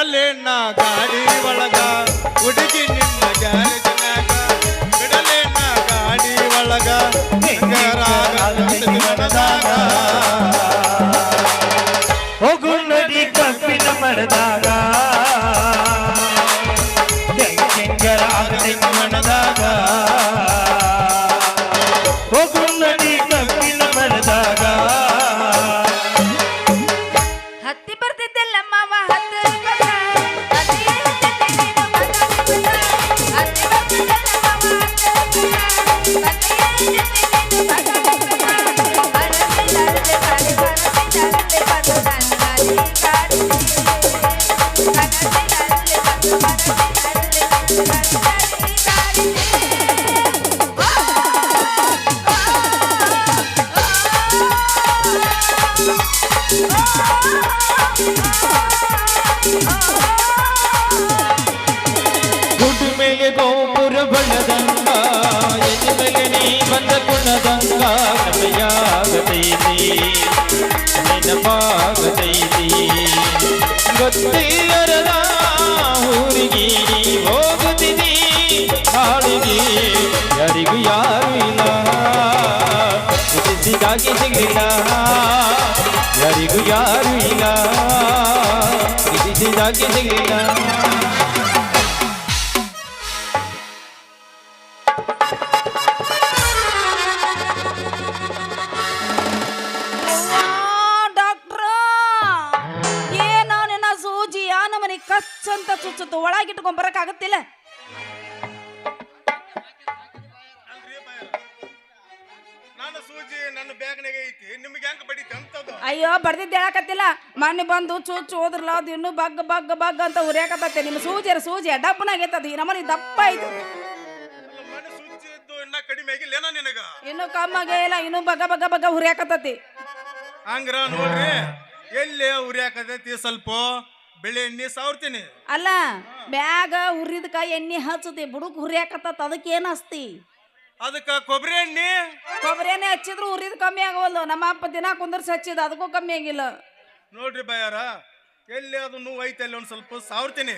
ಬಿಡಲೇನ ಗಾಡಿ ಒಳಗ ಹುಡುಗಿ ನಿನ್ನ ಗ್ಯಾರೇಜ್ನಾಗ ಬಿಡಲೇನ ಗಾಡಿ ಒಳಗ ಮನದಾಗ ಹೋಗು ನದಿ ಕಬ್ಬಿನ ಮರದಾಗ ಮನದಾಗ ಹೋಗು ನದಿ ಕಬ್ಬಿನ ಮರದಾಗ ಹತ್ತಿ ಬರ್ತಿದ್ದೆಲ್ಲ ಮಾವ ಹತ್ತು ಗುಡ್ಡು ಮೇಲೆ ಗೋಪುರ ಬಣ್ಣದಂಗ ಎಲ್ಲಿ ಮೇಲೆ ನೀ ಬಂದ ಕುಣದಂಗ ಕಥೆಯಾಗತೈತಿ ನೆನಪಾಗತೈತಿ ಗೊತ್ತಿಲ್ಲರದ ಊರಿಗೆ ಹೋಗುತ್ತೀನಿ ಹಾಡಿಗೆ ಯಾರಿಗೂ ಯಾರು ಇಲ್ಲ ಪ್ರೀತಿಸಿದಾಗಿ ಸಿಗಲಿಲ್ಲ ಯಾರಿಗೂ ಯಾರು ಇಲ್ಲ ಪ್ರೀತಿಸಿದಾಗಿ ಸಿಗಲಿಲ್ಲ ಕಚ್ಚಂತ ಚುಚ್ಚುತ್ತು ಒಳಗಿಟ್ಕೊಂಡ್ ಬರಕ್ ಆಗತ್ತಿಲ್ಲ. ಅಯ್ಯೋ ಬರ್ದಿದ್ದೆ ಹೇಳಕತ್ತಿಲ್ಲ ಮೊನ್ನೆ ಬಂದು ಚುಚ್ಚು ಹೋದ್ರಲ್ಲ ಅದು ಇನ್ನು ಬಗ್ ಬಗ್ ಬಗ್ ಅಂತ ಉರಿಯಾಕತ್ತೈತೆ ನಿಮ್ಮ ಸೂಜಿ ಡಬ್ಬನಾಗೈತದ ಈ ನಮ್ಮನಿ ದಪ್ಪ ಐತಿ ಇನ್ನು ಕಮ್ಮಗೆ ಇಲ್ಲ ಇನ್ನು ಬಗ ಬಗ ಬಗ ಹುರಿಯಾಕತ್ತೈತಿ ಹಂಗ್ರ ನೋಡ್ರಿ ಎಲ್ಲಿ ಉರಿಯಾಕತೈತಿ ಸ್ವಲ್ಪ ಬೆಳೆ ಎಣ್ಣೆ ಸಾವ್ತೀನಿ ಅಲ್ಲ ಬ್ಯಾಗ ಹುರಿದಕ ಎಣ್ಣೆ ಹಚ್ಚತಿ ಬುಡುಕ್ ಹುರಿಯಾಕತ್ತ ಅದಕ್ಕೆ ಏನ್ ಹಚ್ತಿ ಅದಕ್ಕ ಕೊಬ್ಬರಿ ಎಣ್ಣೆ ಹಚ್ಚಿದ್ರು ಉರಿದ್ ಕಮ್ಮಿ ಆಗವಲ್ಲು ನಮ್ಮ ಅಪ್ಪ ದಿನ ಕುಂದರ್ಸಿ ಹಚ್ಚಿದ ಅದಕ್ಕೂ ಕಮ್ಮಿ ಆಗಿಲ್ಲ ನೋಡ್ರಿ ಬಯ್ಯಾರ ಎಲ್ಲಿ ಅದು ನೋವು ಐತೆ ಅಲ್ಲಿ ಒಂದ್ ಸ್ವಲ್ಪ ಸಾವ್ತೀನಿ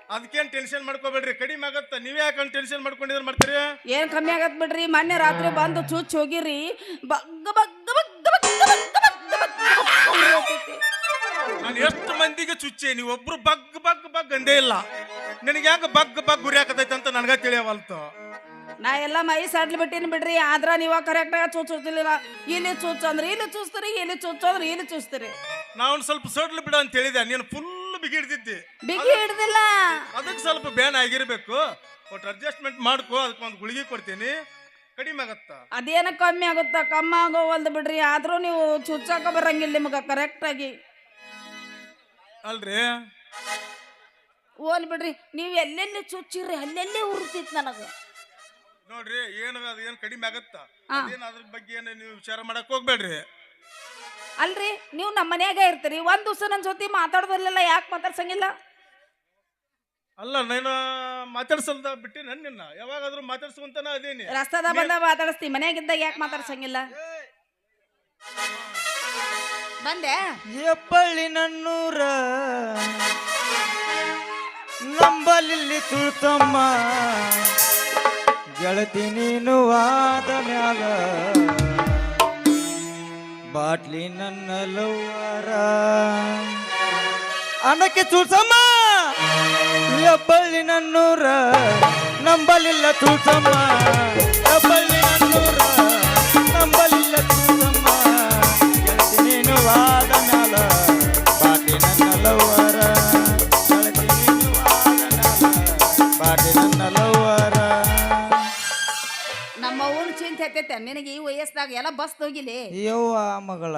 ಅದಕ್ಕೇನ್ ಟೆನ್ಷನ್ ಮಾಡ್ಕೋಬೇಡ್ರಿ ಕಡಿಮೆ ಆಗತ್ತ ನೀವೇ ಯಾಕಂಡ್ ಟೆನ್ಷನ್ ಮಾಡ್ಕೊಂಡಿದ್ರ ಮಾಡ್ತೀರಿ ಏನ್ ಕಮ್ಮಿ ಆಗತ್ ಬಿಡ್ರಿ ಮೊನ್ನೆ ರಾತ್ರಿ ಬಂದು ಚುಚ್ ಹೋಗಿರಿ ಬಗ್ಗ ಬಗ್ಗ ಬಗ್ಗ ಬಗ್ಗ ಬಗ್ಗ ಬಗ್ಗ ನಾನು ಎಷ್ಟು ಮಂದಿಗೆ ಚುಚ್ಚೆ ನೀವು ಒಬ್ರು ಬಗ್ ಬಗ್ ಬಗ್ ಅಂದೇ ಇಲ್ಲ ನಿನಗೆ ಯಾಕೆ ಬಗ್ ಬಗ್ ಗುರಿ ಹಾಕತೈತೆ ಅಂತ ನನಗ ತಿಳಿಯವಲ್ತು ನಾ ಎಲ್ಲ ಮೈ ಸಡ್ಲಿ ಬಿಟ್ಟಿನಿ ಬಿಡ್ರಿ ಆದ್ರ ನೀವ ಕರೆಕ್ಟ್ ಆಗಿ ಚುಚ್ಚುತ್ತಿಲ್ಲ ಇಲ್ಲಿ ಚುಚ್ಚು ಅಂದ್ರೆ ಇಲ್ಲಿ ಚುಚ್ತೀರಿ ಇಲ್ಲಿ ಚುಚ್ಚು ಅಂದ್ರೆ ಇಲ್ಲಿ ಚುಚ್ತೀರಿ ನಾ ಒಂದ್ ಸ್ವಲ್ಪ ಸಡ್ಲು ಬಿಡ ಅಂತ ಹೇಳಿದೆ ನೀನು ಫುಲ್ ಬಿಗಿ ಹಿಡ್ದಿದ್ದಿ ಬಿಗಿ ಹಿಡ್ದಿಲ್ಲ ಅದಕ್ಕೆ ಸ್ವಲ್ಪ ಬ್ಯಾನ್ ಆಗಿರ್ಬೇಕು ಒಟ್ಟು ಅಡ್ಜಸ್ಟ್ಮೆಂಟ್ ಮಾಡ್ಕೋ ಅದಕ್ಕೊಂದು ಗುಳಿಗೆ ಕೊಡ್ತೀನಿ ಕಡಿಮೆ ಆಗತ್ತ ಅದೇನ ಕಮ್ಮಿ ಆಗುತ್ತ ಕಮ್ಮಿ ಆಗೋವಲ್ದು ಬಿಡ್ರಿ ಆದ್ರೂ ನೀವು ಚುಚ್ಚಾಕ ಬರಂಗಿಲ್ಲ ನಿಮಗ ಕರೆಕ್ಟ್ ಆಗಿ ಅಲ್ರಿ ಓಲ್ ಬಿಡ್ರಿ ನೀವ್ ಎಲ್ಲೆಲ್ಲಿ ಚುಚ್ಚಿರ್ರಿ ಅಲ್ಲೆಲ್ಲಿ ಉರ್ತಿತ್ ನನಗ ನೋಡ್ರಿ ಏನು ಅದು ಏನ್ ಕಡಿಮೆ ಆಗತ್ತ ಅದ್ರ ಬಗ್ಗೆ ಏನು ನೀವು ವಿಚಾರ ಮಾಡಕ್ ಹೋಗ್ಬೇಡ್ರಿ ಅಲ್ರಿ ನೀವು ನಮ್ಮ ಮನ್ಯಾಗ ಇರ್ತೀರಿ ಒಂದ್ ದಿವಸ ನನ್ ಜೊತೆ ಮಾತಾಡೋದಿಲ್ಲ ಯಾಕೆ ಮಾತಾಡ್ಸಂಗಿಲ್ಲ ಅಲ್ಲ ನಾನು ಮಾತಾಡ್ಸಲ್ದ ಬಿಟ್ಟಿ ನಿನ್ನ ಯಾವಾಗಾದ್ರೂ ಮಾತಾಡ್ಸುವಂತನ ಅದೇನಿ ರಸ್ತಾದ ಬಂದ ಮಾತಾಡಿಸ್ತಿ ಮನ್ಯಾಗಿದ್ದಾಗ ಯಾಕೆ ಮಾತಾಡ್ಸಂಗಿಲ್ಲ ಬಂದೆ ಹೆಬ್ಬಳ್ಳಿ ನನ್ನೂರ ನಂಬಲಿಲ್ಲಿ ತುಳ್ತಮ್ಮ ಗೆಳತಿ ನೀನು ಆದ ಮ್ಯಾಲ ಬಾಟ್ಲಿ ನನ್ನ ಲವ್ವಾರ ಅನ್ನಕ್ಕೆ ತುಳ್ಸಮ್ಮ ಹೆಬ್ಬಳ್ಳಿ ನನ್ನೂರ ನಂಬಲಿಲ್ಲ ತುಳ್ಸಮ್ಮ ಹೆಬ್ಬಳ್ಳಿ ನನ್ನೂರ ನಂಬಲಿಲ್ಲ ತುಳ್ಸಮ್ಮ ಗೆಳತಿ ನೀನು ಆದ ಮ್ಯಾಲ ಬಾಟ್ಲಿ ನನ್ನ ಲವ್ವಾರ ಗೆಳತಿ ನೀನು ಆದ ಮ್ಯಾಲ ಬಾಟ್ಲಿ ನನ್ನ ಲವ್ವಾರ ನಮ್ಮ ಊರು ಚಿಂತೆ ಹತ್ತೈತೆ ನಿನಗೆ ಈ ವಯಸ್ಸಾಗ ಎಲ್ಲ ಬಸ್ ಹೋಗಿಲಿ ಯವ್ವ ಮಗಳ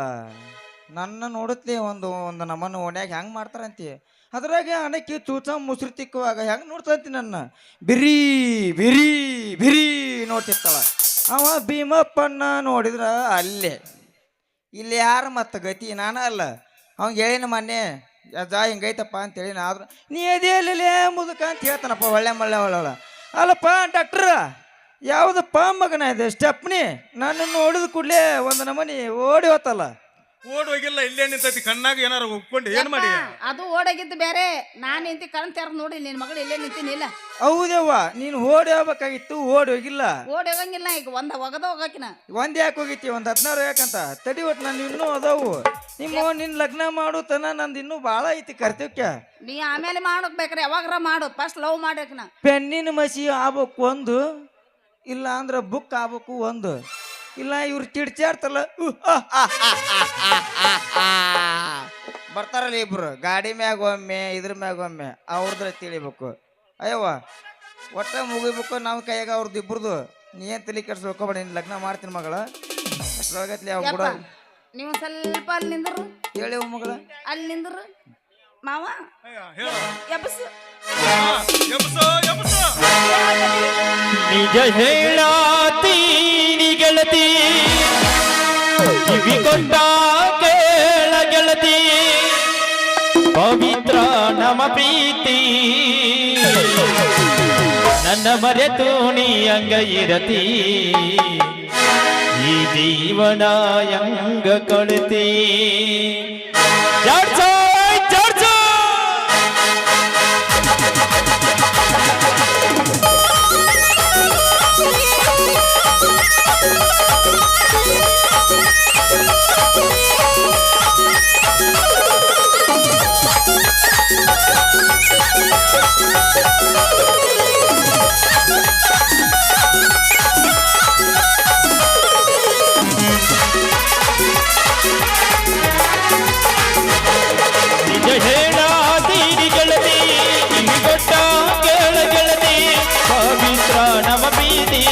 ನನ್ನ ನೋಡುತ್ತಲೇ ಒಂದು ನಮ್ಮನ್ನು ಓಣ್ಯಾಗ ಹೆಂಗೆ ಮಾಡ್ತಾರಂತಿ ಅದ್ರಾಗೆ ಅಣಕ್ಕಿ ಚೂಚ ಮುಸ್ರಿ ತಿಕ್ಕುವಾಗ ಹೆಂಗೆ ನೋಡ್ತಂತಿ ನನ್ನ ಬಿರಿ ಬಿರಿ ಬಿರಿ ನೋಡ್ತಿರ್ತಾಳ ಅವ ಭೀಮಪ್ಪನ್ನ ನೋಡಿದ್ರ ಅಲ್ಲೇ ಇಲ್ಲಿ ಯಾರು ಮತ್ತು ಗತಿ ನಾನು ಅಲ್ಲ ಅವಂಗೆ ಹೇಳಿನ ಮೊನ್ನೆ ಜಾ ಹಿಂಗೈತಪ್ಪ ಅಂತೇಳಿ ಆದ್ರೆ ನೀ ಅದೇಲೇ ಮುದುಕ ಅಂತ ಹೇಳ್ತಾನಪ್ಪ ಒಳ್ಳೆ ಮಳ್ಳೆ ಒಳ್ಳೆ ಅಲ್ಲಪ್ಪ ಡಾಕ್ಟ್ರ ಯಾವುದಪ್ಪ ಮಗನ ಇದೆ ಸ್ಟೆಪ್ನಿ ನಾನು ನೋಡಿದ ಕೂಡಲೇ ಒಂದು ನಮನಿ ಓಡಿ ಹೋತಲ್ಲ ಓಡ್ ಹೋಗಿಲ್ಲ ಇಲ್ಲೇ ನಿಂತೈತಿ ಕಣ್ಣಾಗ ಏನಾರ ಒಪ್ಕೊಂಡು ಏನ್ ಮಾಡಿ ಅದು ಓಡಾಗಿದ್ದು ಬೇರೆ ನಾನು ನಿಂತಿ ಕಣ್ ತೆರ ನೋಡಿ ನಿನ್ ಮಗಳು ಇಲ್ಲೇ ನಿಂತಿನಿಲ್ಲ. ಹೌದವ್ವ ನೀನು ಓಡಿ ಹೋಗ್ಬೇಕಾಗಿತ್ತು, ಓಡಿ ಹೋಗಿಲ್ಲ. ಓಡಿ ಹೋಗಂಗಿಲ್ಲ, ಈಗ ಒಗದ ಹೋಗಾಕಿನ ಒಂದ್ ಯಾಕೆ ಹೋಗಿತಿ, ಒಂದ್ 16 ಯಾಕಂತ ತಡಿ. ಒಟ್ಟು ನಾನು ಇನ್ನೂ ಅದಾವು. ನಿನ್ನ ಲಗ್ನ ಮಾಡು ತನ ನಂದು ಇನ್ನೂ ಭಾಳ ಐತಿ ಕರ್ತವ್ಯ. ನೀ ಆಮೇಲೆ ಮಾಡೋಕ್ ಬೇಕ್ರಿ, ಯಾವಾಗ್ರ ಮಾಡು, ಫಸ್ಟ್ ಲವ್ ಮಾಡಕ್ನ. ಪೆನ್ನಿನ ಮಸಿ ಆಗ್ಬೇಕು ಒಂದು, ಇಲ್ಲ ಅಂದ್ರೆ ಬುಕ್ ಆಗ್ಬೇಕು ಒಂದು, ಇಲ್ಲ ಇವ್ರು ಚಿಡ್ಚಾಡ್ತಲ್ಲ ಬರ್ತಾರಲ್ಲ ಇಬ್ರು ಗಾಡಿ ಮ್ಯಾಗ ಒಮ್ಮೆ ಇದ್ರ ಮ್ಯಾಗ ಒಮ್ಮೆ ಅವ್ರದ್ರ ತಿಳಿಬೇಕು. ಅಯ್ಯವ್ವ ಒಟ್ಟ ಮುಗಿಬೇಕು ನಾವು ಕೈಯಾಗ ಅವ್ರದ್ದು ಇಬ್ರದು. ನೀ ಏನ್ ತಲೆ ಕೆಡ್ಸ್ಬೇಕೋಬೇಡ, ನಿನ್ ಲಗ್ನ ಮಾಡ್ತೀನಿ ಮಗಳ. ಅಷ್ಟ್ರೊಳಗತ್ಲಿ ಅವ್ ಕೂಡ ನೀವು ಸ್ವಲ್ಪ ಅಲ್ಲಿ ನಿಂದ್ರು ಹೇಳಿವ ಮಗಳ, ಅಲ್ಲಿ ನಿಂದ್ರು ಮಾವ ಎಬ್ಬಸು ನಿಜ ಹೇಳಾತೀನಿ ಗೆಳತಿ, ಕಿವಿ ಕೊಟ್ಟ ಕೇಳ ಗೆಳತಿ, ಪವಿತ್ರ ನಮ ಪ್ರೀತಿ ನನ್ನ ಮರೆತು ನೀ ಹಂಗ ಇರತಿ, ಈ ಜೀವನ ಹಂಗ ಕಳತಿ. ನಿಜ ಹೇಳಾತೀನಿ ಗೆಳತಿ, ಕಿವಿ ಕೊಟ್ಟ ಕೇಳ ಗೆಳತಿ, ಪವಿತ್ರ ನಮ ಪ್ರೀತಿ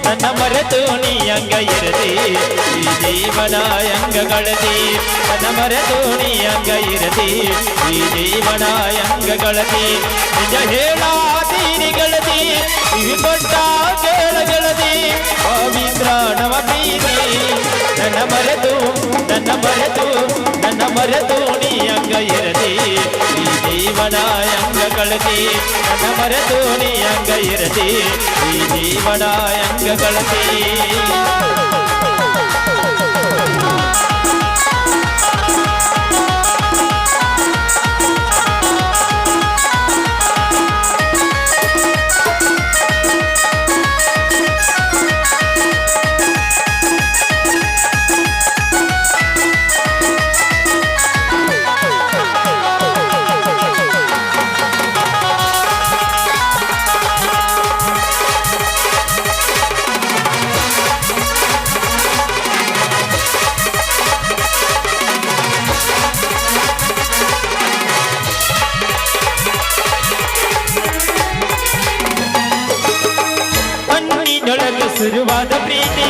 ನನ್ನ ಮರೆತು ನೀ ಹಂಗ ಇರತಿ, ಈ ಜೀವನ ಹಂಗ ಕಳತಿ. ನನ್ನ ಮರೆತು ನೀ ಹಂಗ ಇರತಿ, ಈ ಜೀವನ ಹಂಗ ಕಳತಿ. ನಿಜ ಹೇಳಾತೀನಿ ಗೆಳತಿ, ಕಿವಿ ಕೊಟ್ಟ ಕೇಳ ಗೆಳತಿ, ಪವಿತ್ರ ನಮ ಪ್ರೀತಿ ನನ್ನ ಮರೆತು ನೀ ಹಂಗ ಇರತಿ, ಈ ಜೀವನ ಹಂಗ ಕಳತಿ. ನನ್ನ ಮರೆತು ನೀ ಹಂಗ ಇರತಿ, ಈ ಜೀವನ ಹಂಗ ಕಳತಿ. ಶುರುವಾದ ಪ್ರೀತಿ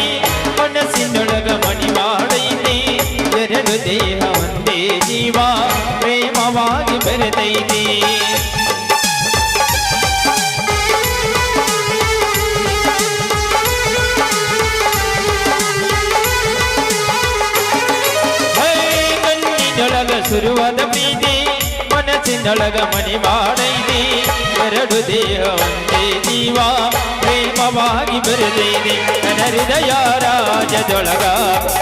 ಮನಸ್ಸಿನೊಳಗ ಮಣಿ ಮಾಡೈತಿ, ಎರಡು ದೇಹ ಒಂದೇ ಜೀವ ಪ್ರೇಮವಾಗಿ ಬೆರೆತೈತಿ. ಕಣ್ಣಿನೊಳಗ ಶುರುವಾದ ಪ್ರೀತಿ ಮನಸ್ಸಿನೊಳಗ ಮಣಿ ಮಾಡೈತಿ, ಎರಡು ದೇಹ ಒಂದೇ ಜೀವ ಪ್ರೇಮವಾಗಿ ಬೆರೆತೈತಿ. ನನ್ನ ಹೃದಯ ರಾಜದೊಳಗ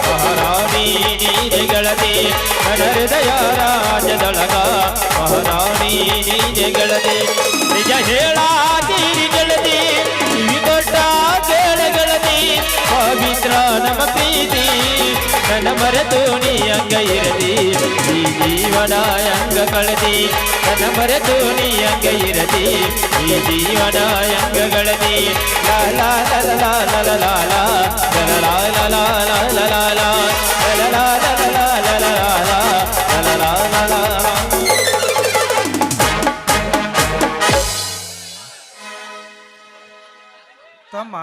ಮಹಾರಾಣಿ ನೀನೆ ಗೆಳತಿ, ನನ್ನ ಹೃದಯ ರಾಜದೊಳಗ ಮಹಾರಾಣಿ ನೀನೆ ಗೆಳತಿ. ನಿಜ ಹೇಳಾತೀನಿ ಗೆಳತಿ, ಕಿವಿ ಕೊಟ್ಟ ಕೇಳ ಗೆಳತಿ, ಪವಿತ್ರ ನಮ ಪ್ರೀತಿ ನನ್ನ ಮರೆತು ನೀ ಹಂಗ ಇರತಿ, ಈ ಜೀವನ ಹಂಗ ಕಳತಿ. ನನ್ನ ಮರೆತು ನೀ ಹಂಗ ಇರತಿ, ಈ ಜೀವನ ಹಂಗ ಕಳತಿ. ಲಾ ಲಾ ಲಾ ಲಾ ಲಾ ಲಾ ಲಾ ಲಾ ಲಾ ಲಾ ಲಾ ಲಾ ಲಾ ಲಾ ಲಾ ಲಾ ಲಾ ಲಾ. ತಮ್ಮ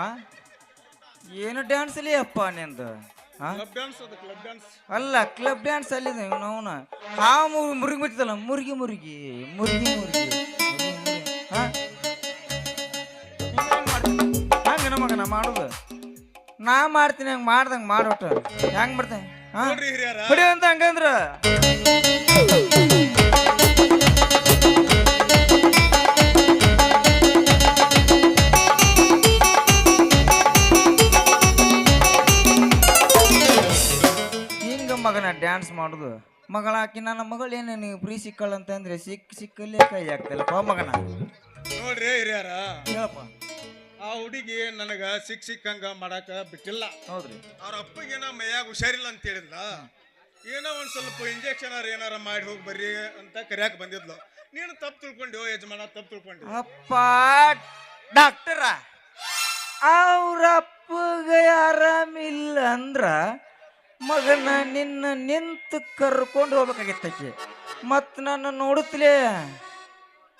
ಏನು ಡ್ಯಾನ್ಸ್ ಅಲ್ಲಿ ಅಪ್ಪ ನಿಂದು? ಅಲ್ಲ ಕ್ಲಬ್ ಡ್ಯಾನ್ಸ್ ಅಲ್ಲಿ ಅವನ ಮುರುಗಿ ಬಿಡ್ತಲ್ಲ, ಮುರುಗಿ ಮುರುಗಿ ಮುರುಗಿ ಮುರುಗಿ ಹಂಗ ನಮಗನ ಮಾಡೋದು. ನಾ ಮಾಡ್ತೀನಿ, ಹಂಗ ಮಾಡ್ದಂಗ ಮಾಡೋಟ ಹೆಂಗ್ ಮಾಡ್ತೇನೆ ಹೊಡಿ ಅಂತ ಹಂಗಂದ್ರ ಡ್ಯಾನ್ಸ್ ಮಾಡೋದು ಮಗಳ ಆಕಿ ನನ್ನ ಮಗಳು ಏನು ನೀವು ಫ್ರೀ ಸಿಕ್ಕಲ್ಲ ಅಂತಂದ್ರೆ ಸಿಕ್ಕಲ್ಲೇ ಕೈ ಆಗ್ತಿಲ್ಲಪ್ಪ ಮಗನ. ನೋಡ್ರಿ ಹಿರಿಯಾರ, ಹೇಳಪ್ಪ. ಆ ಹುಡುಗಿ ನನಗ ಸಿಕ್ಕಂಗ ಮಾಡಾಕ ಬಿಟ್ಟಿಲ್ಲ. ಹೌದ್ರಿ. ಅವ್ರ ಅಪ್ಪಗೇನ ಮೈಯಾಗ ಹುಷಾರಿಲ್ಲ ಅಂತ ಹೇಳಿದ್ಲ. ಏನೋ ಒಂದ್ ಸ್ವಲ್ಪ ಇಂಜೆಕ್ಷನ್ ಏನಾರ ಮಾಡಿ ಹೋಗಿ ಬರ್ರಿ ಅಂತ ಕರ್ಯಾಕ ಬಂದಿದ್ಲು. ನೀನು ತಪ್ಪು ತಿಳ್ಕೊಂಡ್ಯೋ ಯಜಮಾನ, ತಪ್ಪು ತಿಳ್ಕೊಂಡಿ. ಅಪ್ಪ ಡಾಕ್ಟರ ಅವ್ರ ಅಪ್ಪಗೆ ಆರಾಮಿಲ್ಲ ಅಂದ್ರ ಮಗನ ನಿನ್ನ ನಿಂತು ಕರ್ಕೊಂಡು ಹೋಗ್ಬೇಕಾಗಿತ್ತಕ್ಕೆ. ಮತ್ ನನ್ನ ನೋಡುತ್ತಲೇ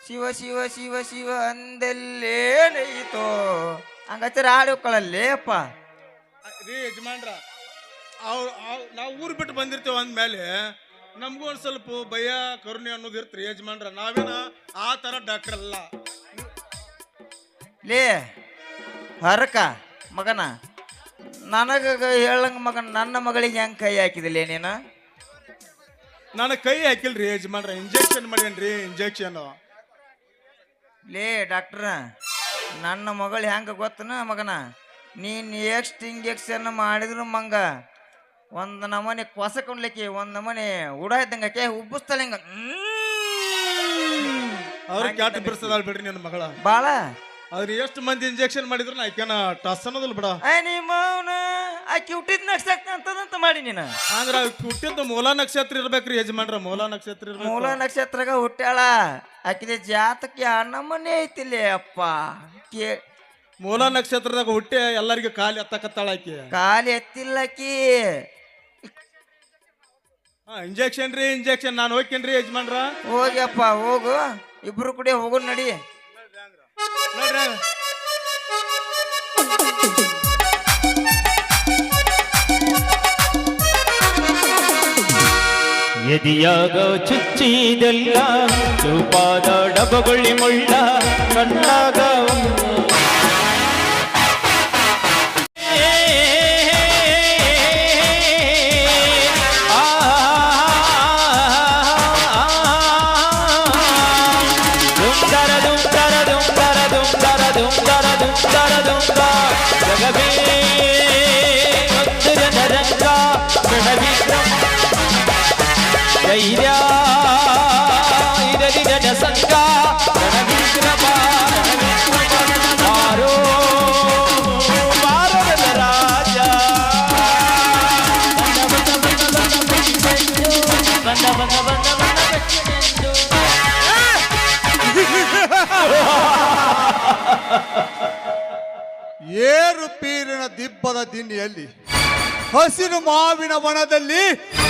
ಶಿವ ಶಿವ ಶಿವ ಶಿವ ಅಂದಲ್ಲೇನೈತೋ ಹಂಗಚ್ಚರ ಆಡೋಕ್ಕಳಲ್ಲೇ ಅಪ್ಪ. ರೀ ಯಜಮಾನ್ರ, ನಾವು ಊರು ಬಿಟ್ಟು ಬಂದಿರ್ತೇವೆ ಅಂದ್ಮೇಲೆ ನಮಗೂ ಒಂದು ಸ್ವಲ್ಪ ಭಯ ಕರುಣೆ ಅನ್ನೋದು ಇರ್ತ್ರಿ ಯಜಮಾನ್ರ. ನಾವೇನ ಆ ಥರ ಡಾಕ್ಟರ್ ಅಲ್ಲ. ಲೇ ಹರಕ ಮಗನ, ನನಗ ಹೇಳಂಗ ಮಗನ ನನ್ನ ಮಗಳಿಗೆ ಹೆಂಗೆ ಕೈ ಹಾಕಿದಿಲ್ಲ ನೀನು? ನಾನು ಕೈ ಹಾಕಿಲ್ರಿ ಯಜಮಾನ್ರ, ಇಂಜೆಕ್ಷನ್ ಮಾಡೇನ್ರಿ ಇಂಜೆಕ್ಷನ್. ಲೇ ಡಾಕ್ಟ್ರ, ನನ್ನ ಮಗಳು ಹೆಂಗೆ ಗೊತ್ತನ ಮಗನ, ನೀನು ಎಷ್ಟು ಇಂಜೆಕ್ಷನ್ ಮಾಡಿದ್ರು ಮಂಗ ಒಂದು ನಮನೆ ಕೊಸಕೊಂಡ್ಲಿಕ್ಕೆ ಒಂದು ನಮನೆ ಉಡ ಇದ್ದಂಗೆ ಉಬ್ಬಿಸ್ತಾಳೆ ಹಿಂಗ. ಅವ್ರ ಕ್ಯಾಟ್ ಬಿಡಿಸದಾಳ್ ಬಿಡ್ರಿ ನನ್ನ ಮಗಳ. ಬಾಳ ಅವ್ರು ಎಷ್ಟು ಮಂದಿ ಇಂಜೆಕ್ಷನ್ ಮಾಡಿದ್ರು ಆಕೆನ ಟಸ್ ಅನ್ನೋದಿಲ್ಲ ಬಿಡ. ನಿಮ್ಮ ಆಕಿ ಹುಟ್ಟಿದ ನಕ್ಷತ್ರ ಅಂತದಂತ ಮಾಡಿ ನೀನು. ಅಂದ್ರ ಹುಟ್ಟಿದ್ದು ಮೂಲ ನಕ್ಷತ್ರ ಇರ್ಬೇಕ್ರಿ ಯಜಮಾನ್ರ, ಮೂಲ ನಕ್ಷತ್ರ ಇರ್ಬೇಕು. ಮೂಲ ನಕ್ಷತ್ರಗ ಹುಟ್ಟ್ಯಾಳ ಆಕಿದ ಜಾತಕ್ಕೆ ನಮ್ಮನೆ ಐತಿಲ್ಲೇ ಅಪ್ಪ. ಮೂಲ ನಕ್ಷತ್ರದಾಗ ಹುಟ್ಟಿ ಎಲ್ಲರಿಗೂ ಕಾಲಿ ಎತ್ತಕತ್ತಾಳ ಆಕಿ. ಕಾಲಿ ಎತ್ತಿಲ್ಲಕಿ. ಇಂಜೆಕ್ಷನ್ ರೀ ಇಂಜೆಕ್ಷನ್. ನಾನು ಹೋಗ್ತೇನ್ರಿ ಯಜಮಾನ್ರ. ಹೋಗ್ಯಪ್ಪ ಹೋಗು, ಇಬ್ರು ಕೂಡ ಹೋಗು ನಡಿ. ನೋಡ್ರಿ ಎದಿಯಾಗ ಚುಚ್ಚಿದೆಲ್ಲ ಚೂಪಾದ ಡಬಗೊಳ್ಳಿ ಮುಳ್ಳ ಕಣ್ಣಾಗ ಜಗವೇ ಒಂದು ಜನರಂಗ ಧೈರ್ಯ ಇರಲಿ ಜನಸಂಗ ಮಾರೋ ಭಾರತದ ರಾಜ ಬಂದ ಬಂದ ಬಂದ ಏರು ಪೀರಿನ ದಿಬ್ಬದ ದಿನ್ನಿಯಲ್ಲಿ ಹಸಿರು ಮಾವಿನ ವನದಲ್ಲಿ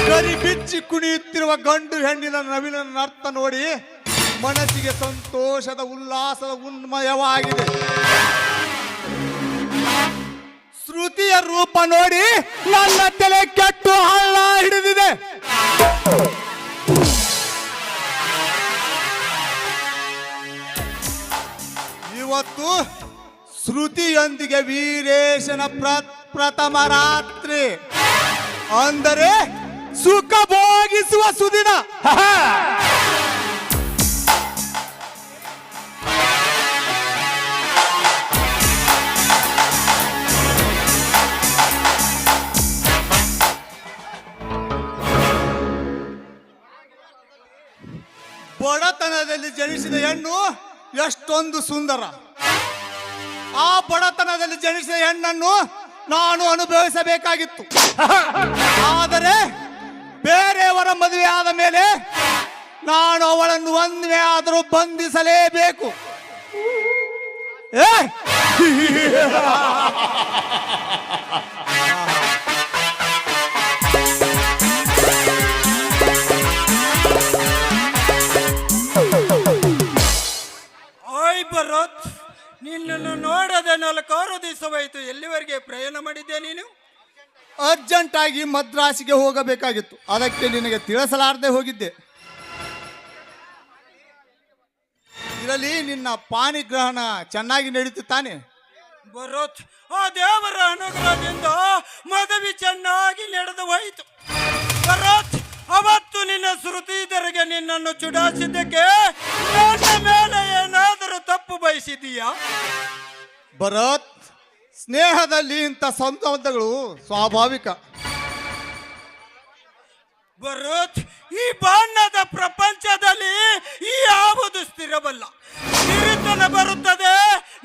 ಕರಿ ಬಿಚ್ಚಿ ಕುಣಿಯುತ್ತಿರುವ ಗಂಡು ಹೆಣ್ಣಿನ ನವಿನ ನರ್ತ ನೋಡಿ ಮನಸ್ಸಿಗೆ ಸಂತೋಷದ ಉಲ್ಲಾಸದ ಉನ್ಮಯವಾಗಿದೆ. ಶ್ರುತಿಯ ರೂಪ ನೋಡಿ ನನ್ನ ತಲೆ ಕೆಟ್ಟು ಹಳ್ಳ ಹಿಡಿದಿದೆ. ಇವತ್ತು ಶ್ರುತಿಯೊಂದಿಗೆ ವೀರೇಶನ ಪ್ರಥಮ ರಾತ್ರಿ, ಅಂದರೆ ಸುಖ ಭೋಗಿಸುವ ಸುದಿನ. ಬಡತನದಲ್ಲಿ ಜನಿಸಿದ ಹೆಣ್ಣು ಎಷ್ಟೊಂದು ಸುಂದರ. ಆ ಬಡತನದಲ್ಲಿ ಜನಿಸಿದ ಹೆಣ್ಣನ್ನು ನಾನು ಅನುಭವಿಸಬೇಕಾಗಿತ್ತು. ಆದರೆ ಬೇರೆಯವರ ಮದುವೆ ಆದ ಮೇಲೆ ನಾನು ಅವಳನ್ನು ಒಂದೇ ಆದರೂ ಬಂಧಿಸಲೇಬೇಕು. ಓಯ್ ಭರತ್, ನಿನ್ನನ್ನು ನೋಡದೆ 4 ದಿವಸವಾಯಿತು. ಎಲ್ಲಿವರೆಗೆ ಪ್ರಯಾಣ ಮಾಡಿದ್ದೆ ನೀನು? ಅರ್ಜೆಂಟ್ ಆಗಿ ಮದ್ರಾಸಿಗೆ ಹೋಗಬೇಕಾಗಿತ್ತು, ಅದಕ್ಕೆ ನಿನಗೆ ತಿಳಿಸಲಾರದೆ ಹೋಗಿದ್ದೆ. ಇದರಲ್ಲಿ ನಿನ್ನ ಪಾಣಿಗ್ರಹಣ ಚೆನ್ನಾಗಿ ನಡೀತಾನೆ ಭರತ್, ಆ ದೇವರ ಅನುಗ್ರಹದಿಂದ ಮದುವೆ ಚೆನ್ನಾಗಿ ನಡೆದು ಹೋಯಿತು. ಭರತ್, ಅವತ್ತು ನಿನ್ನ ಶ್ರುತಿಧರಿಗೆ ನಿನ್ನನ್ನು ಚುಡಾಯಿಸಿದ್ದಕ್ಕೆ ನನ್ನ ಮೇಲೆ ಏನಾದರೂ ತಪ್ಪು ಬಯಸಿದೀಯಾ? ಭರತ್, ಸ್ನೇಹದಲ್ಲಿ ಇಂಥ ಸಂಬಂಧಗಳು ಸ್ವಾಭಾವಿಕ. ಭರತ್, ಈ ಬಣ್ಣದ ಪ್ರಪಂಚದಲ್ಲಿ ಈ ಯಾವುದು ಸ್ಥಿರವಲ್ಲ. ಸಿರಿತನ ಬರುತ್ತದೆ,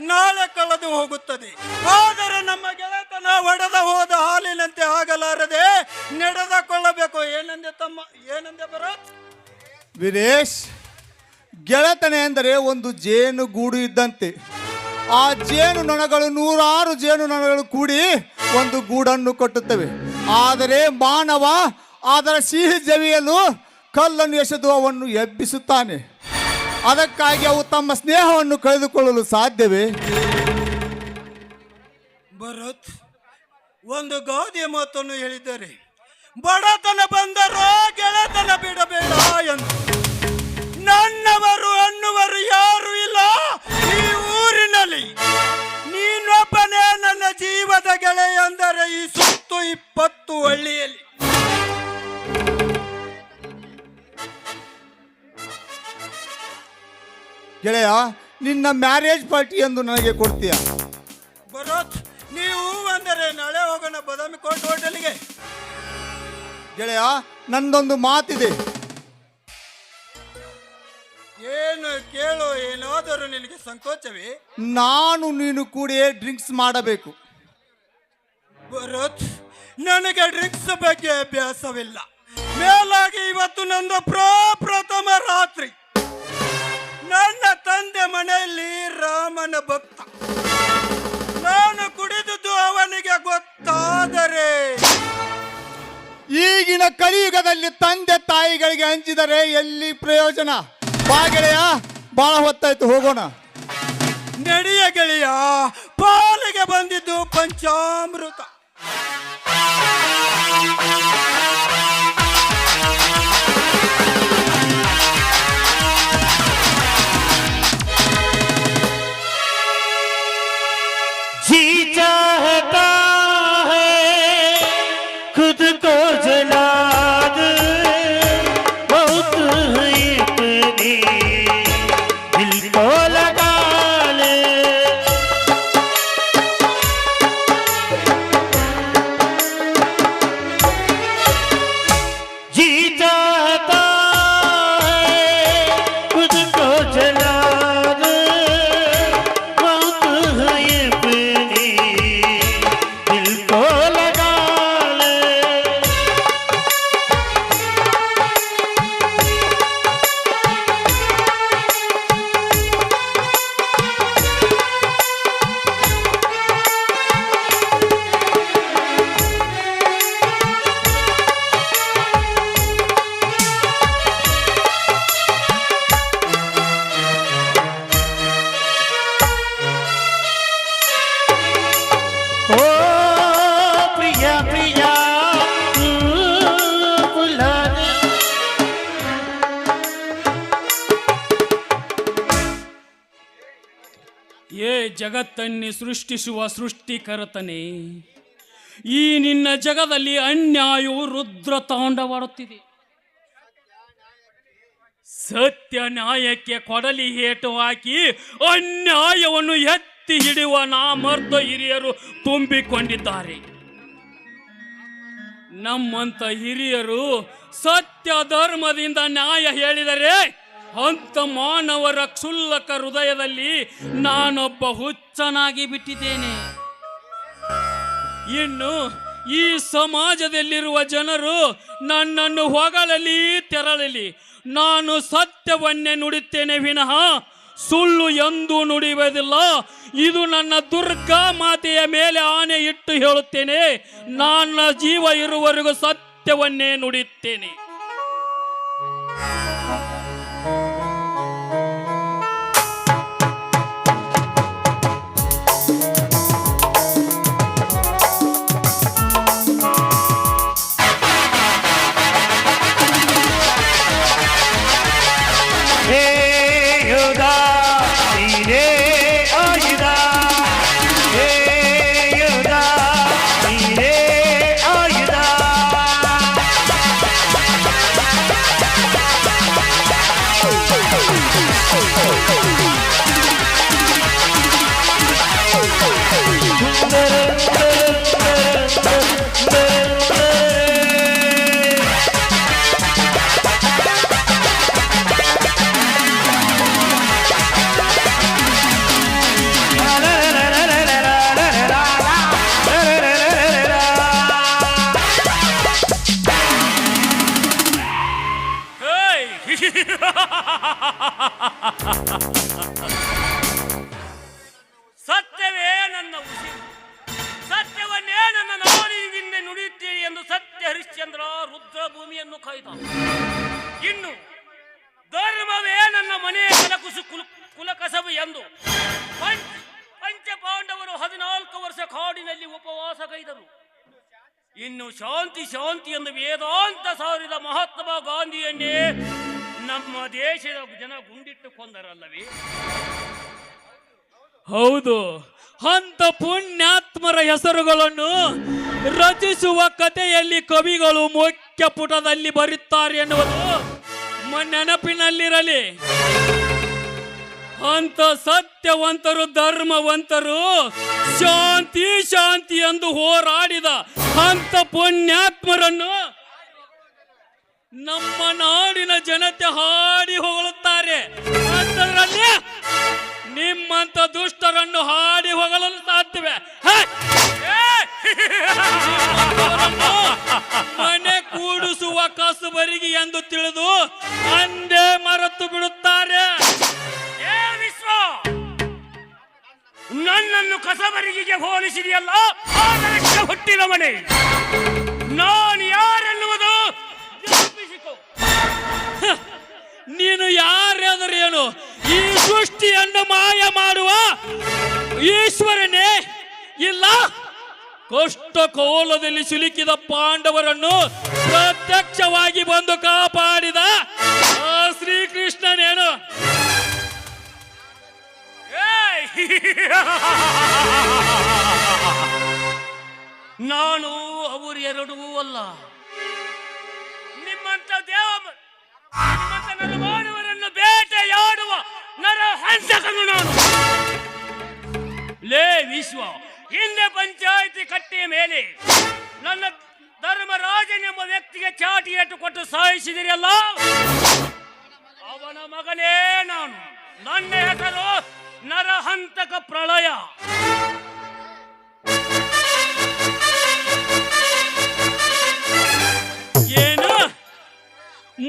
ನಾಳೆ ಕಳೆದು ಹೋಗುತ್ತದೆ. ಆದರೆ ನಮ್ಮ ಗೆಳೆತನ ಒಡೆದ ಹೋದ ಹಾಲಿನಂತೆ ಆಗಲಾರದೆ ನಡೆದುಕೊಳ್ಳಬೇಕು. ಏನಂದೆ ತಮ್ಮ, ಏನಂದೆ ಭರತ್? ವೀರೇಶ್, ಗೆಳೆತನ ಎಂದರೆ ಒಂದು ಜೇನು ಗೂಡು ಇದ್ದಂತೆ. ಆ ಜೇನು ನೊಣಗಳು 100 ಜೇನು ನೊಣಗಳು ಕೂಡಿ ಒಂದು ಗೂಡನ್ನು ಕಟ್ಟುತ್ತವೆ. ಆದರೆ ಮಾನವ ಅದರ ಸಿಹಿ ಜವಿಯಲು ಕಲ್ಲನ್ನು ಎಸೆದು ಅವನ್ನು ಎಬ್ಬಿಸುತ್ತಾನೆ. ಅದಕ್ಕಾಗಿ ಅವು ತಮ್ಮ ಸ್ನೇಹವನ್ನು ಕಳೆದುಕೊಳ್ಳಲು ಸಾಧ್ಯವೇ? ಭರತ್, ಒಂದು ಗಾದೆಯ ಮಾತನ್ನು ಹೇಳಿದ್ದಾರೆ, ಬಡತನ ಬಂದರೂ ಗೆಳೆತನ ಬಿಡಬೇಡ ಎಂದು. ನನ್ನವರು ಅನ್ನುವರು ಯಾರು ಇಲ್ಲ ಈ ಊರಿನಲ್ಲಿ. ನೀನೊಬ್ಬನೇ ನನ್ನ ಜೀವದ ಗೆಳೆಯ ಎಂದರೆ ಈ ಸುತ್ತು 20 ಹಳ್ಳಿಯಲ್ಲಿ. ಗೆಳೆಯ, ನಿನ್ನ ಮ್ಯಾರೇಜ್ ಪಾರ್ಟಿ ಎಂದು ನನಗೆ ಕೊಡ್ತೀಯ? ಭರತ್, ನೀವು ಅಂದರೆ ನಾಳೆ ಹೋಗೋಣ ಬಾದಾಮಿ ಕೋಟೆ ಹೋಟೆಲ್ಗೆ. ಗೆಳೆಯ, ನಂದೊಂದು ಮಾತಿದೆ. ಏನು ಕೇಳು, ಏನಾದರೂ ನಿನಗೆ ಸಂಕೋಚವೇ? ನಾನು ನೀನು ಕೂಡಿ ಡ್ರಿಂಕ್ಸ್ ಮಾಡಬೇಕು. ಭರತ್, ನನಗೆ ಡ್ರಿಂಕ್ಸ್ ಬಗ್ಗೆ ಅಭ್ಯಾಸವಿಲ್ಲ. ಮೇಲಾಗಿ ಇವತ್ತು ನಂದು ಪ್ರಥಮ ರಾತ್ರಿ. ನನ್ನ ತಂದೆ ಮನೆಯಲ್ಲಿ ರಾಮನ ಭಕ್ತ. ನಾನು ಕುಡಿದುದು ಅವನಿಗೆ ಗೊತ್ತಾದರೆ ಈಗಿನ ಕಲಿಯುಗದಲ್ಲಿ ತಂದೆ ತಾಯಿಗಳಿಗೆ ಹಂಚಿದರೆ ಎಲ್ಲಿ ಪ್ರಯೋಜನ? ಬಾ ಗೆಳೆಯ, ಬಹಳ ಹೊತ್ತಾಯ್ತು, ಹೋಗೋಣ. ನಡೆಯ ಗೆಳೆಯ, ಪಾಲಿಗೆ ಬಂದಿದ್ದು ಪಂಚಾಮೃತ. जी चाहता है खुद को जला दे, बहुत है इतनी दिल को लगा ले. जी चाहता है खुद को जला दे, बहुत है इतनी दिल को लगा ले. ओ प्रिया प्रिया तू बुला दे. ಏ ಜಗತ್ತನ್ನೇ ಸೃಷ್ಟಿಸುವ ಸೃಷ್ಟಿಕರ್ತನೆ, ಈ ನಿನ್ನ ಜಗದಲ್ಲಿ ಅನ್ಯಾಯವು ರುದ್ರ ತಾಂಡವಾಡುತ್ತಿದೆ. ಸತ್ಯ ನ್ಯಾಯಕ್ಕೆ ಕೊಡಲಿ ಹೇಟು ಹಾಕಿ ಅನ್ಯಾಯವನ್ನು ಎತ್ತಿ ಹಿಡಿಯುವ ನಾಮರ್ದ ಹಿರಿಯರು ತುಂಬಿಕೊಂಡಿದ್ದಾರೆ. ನಮ್ಮಂತ ಹಿರಿಯರು ಸತ್ಯ ಧರ್ಮದಿಂದ ನ್ಯಾಯ ಹೇಳಿದರೆ ಅಂತ ಮಾನವರ ಕ್ಷುಲ್ಲಕ ಹೃದಯದಲ್ಲಿ ನಾನೊಬ್ಬ ಹುಚ್ಚನಾಗಿ ಬಿಟ್ಟಿದ್ದೇನೆ. ಇನ್ನು ಈ ಸಮಾಜದಲ್ಲಿರುವ ಜನರು ನನ್ನನ್ನು ಹೊಗಳಲಿ ತೆರಳಲಿ, ನಾನು ಸತ್ಯವನ್ನೇ ನುಡಿತೇನೆ ವಿನಃ ಸುಳ್ಳು ಎಂದೂ ನುಡಿಯುವುದಿಲ್ಲ. ಇದು ನನ್ನ ದುರ್ಗಾ ಮಾತೆಯ ಮೇಲೆ ಆಣೆ ಇಟ್ಟು ಹೇಳುತ್ತೇನೆ, ನನ್ನ ಜೀವ ಇರುವವರೆಗೂ ಸತ್ಯವನ್ನೇ ನುಡಿಯುತ್ತೇನೆ. हे योदा तेरे आयुधा, हे योदा तेरे आयुधा. ಸತ್ಯವೇ ನನ್ನ ಉಸಿರು, ಸತ್ಯವನ್ನೇ ನನ್ನ ನಾಡಿನಿಂದ ನುಡಿಯುತ್ತೇನೆ ಎಂದು ಸತ್ಯ ಹರಿಶ್ಚಂದ್ರ ರುದ್ರ ಭೂಮಿಯನ್ನು ಕಾಯ್ದ. ಇನ್ನು ಧರ್ಮವೇ ನನ್ನ ಮನೆಯ ಕುಲಕಸಬು ಎಂದು ಪಂಚ ಪಾಂಡವರು 14 ವರ್ಷ ಕಾಡಿನಲ್ಲಿ ಉಪವಾಸ ಕೈದರು. ಇನ್ನು ಶಾಂತಿ ಶಾಂತಿ ಎಂದು ವೇದಾಂತ ಸಾರಿದ ಮಹಾತ್ಮ ಗಾಂಧಿಯನ್ನೇ ನಮ್ಮ ದೇಶದ ಜನ ಗುಂಡಿಟ್ಟು ಕೊಂದರಲ್ಲವೇ? ಹೌದು, ಅಂತ ಪುಣ್ಯಾತ್ಮರ ಹೆಸರುಗಳನ್ನು ರಚಿಸುವ ಕಥೆಯಲ್ಲಿ ಕವಿಗಳು ಮುಖ್ಯ ಪುಟದಲ್ಲಿ ಬರುತ್ತಾರೆ ಎನ್ನುವುದು ನೆನಪಿನಲ್ಲಿರಲಿ. ಅಂತ ಸತ್ಯವಂತರು, ಧರ್ಮವಂತರು, ಶಾಂತಿ ಶಾಂತಿ ಎಂದು ಹೋರಾಡಿದ ಅಂತ ಪುಣ್ಯಾತ್ಮರನ್ನು ನಮ್ಮ ನಾಡಿನ ಜನತೆ ಹಾಡಿ ಹೊಗಳುತ್ತಾರೆ. ಅಂತದ್ರಲ್ಲಿ ನಿಮ್ಮಂತ ದುಷ್ಟರನ್ನು ಹಾಡಿ ಹೊಗಳಲು ಸಾಧ್ಯವೇ? ಮನೆ ಕೂಡಿಸುವ ಕಸುಬರಿಗೆ ಎಂದು ತಿಳಿದು ಅಂದೇ ಮರೆತು ಬಿಡುತ್ತಾರೆ. ನನ್ನನ್ನು ಕಸಬರಿಗೆಗೆ ಹೋಲಿಸಿದೆಯಲ್ಲ, ಆದರಕ್ಕೆ ಹುಟ್ಟಿದ ಮನೆ. ನಾನು ಯಾರೆನ್ನುವುದು ಜ್ಞಾಪಿಸಿಕೊ. ನೀನು ಯಾರಾದರೇನು? ಈ ಸೃಷ್ಟಿಯನ್ನು ಮಾಯ ಮಾಡುವ ಈಶ್ವರನೇ ಇಲ್ಲ? ಕಷ್ಟ ಕೋಲದಲ್ಲಿ ಸಿಲುಕಿದ ಪಾಂಡವರನ್ನು ಪ್ರತ್ಯಕ್ಷವಾಗಿ ಬಂದು ಕಾಪಾಡಿದ ಆ ಶ್ರೀಕೃಷ್ಣನೇನು? ನಾನು ಅವರೆರಡೂ ಅಲ್ಲ. ನಿಮ್ಮಂತ ನರಮಾನವರನ್ನು ಬೇಟೆಯಾಡುವ ನರ ಹಂಸಕನು ನಾನು. ಲೇ ವಿಶ್ವ, ಹಿಂದೆ ಪಂಚಾಯಿತಿ ಕಟ್ಟೆಯ ಮೇಲೆ ನನ್ನ ಧರ್ಮರಾಜನೆಂಬ ವ್ಯಕ್ತಿಗೆ ಚಾಟಿ ಏಟು ಕೊಟ್ಟು ಸಾಯಿಸಿದಿರಲ್ಲ, ಅವನ ಮಗನೇ ನಾನು. ನನ್ನ ಹೆಸರು ನರಹಂತಕ ಪ್ರಳಯ. ಏನು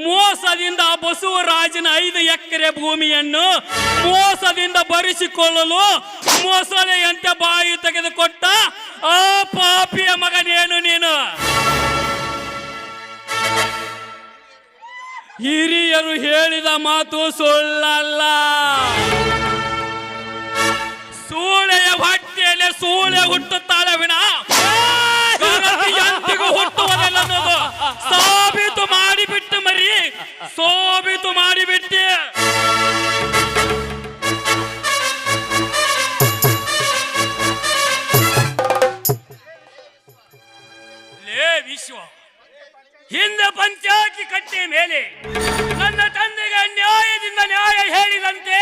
ಮೋಸದಿಂದ ಬಸವರಾಜನ 5 ಎಕರೆ ಭೂಮಿಯನ್ನು ಮೋಸದಿಂದ ಭರಿಸಿಕೊಳ್ಳಲು ಮೊಸಳೆಯಂತೆ ಬಾಯಿ ತೆಗೆದುಕೊಟ್ಟ ಆ ಪಾಪಿಯ ಮಗನೇನು ನೀನು? ಹಿರಿಯರು ಹೇಳಿದ ಮಾತು ಸುಳ್ಳಲ್ಲ. ಸೂಳೆಯ ಹೊಟ್ಟೆಯಲ್ಲಿ ಸೂಳೆ ಹುಟ್ಟುತ್ತಾಳೆ ವಿನ ಎಂದಿಗೂ ಹುಟ್ಟುವುದಿಲ್ಲ ಅನ್ನೋದು ಸಾಬೀತು ಮಾಡಿಬಿಟ್ಟು ಮರಿ, ಸಾಬೀತು ಮಾಡಿಬಿಟ್ಟೆ. ಲೇ ವಿಶ್ವ, ಹಿಂದೆ ಪಂಚಾಯತಿ ಕಟ್ಟೆ ಮೇಲೆ ನನ್ನ ತಂದೆಗೆ ನ್ಯಾಯದಿಂದ ನ್ಯಾಯ ಹೇಳಿದಂತೆ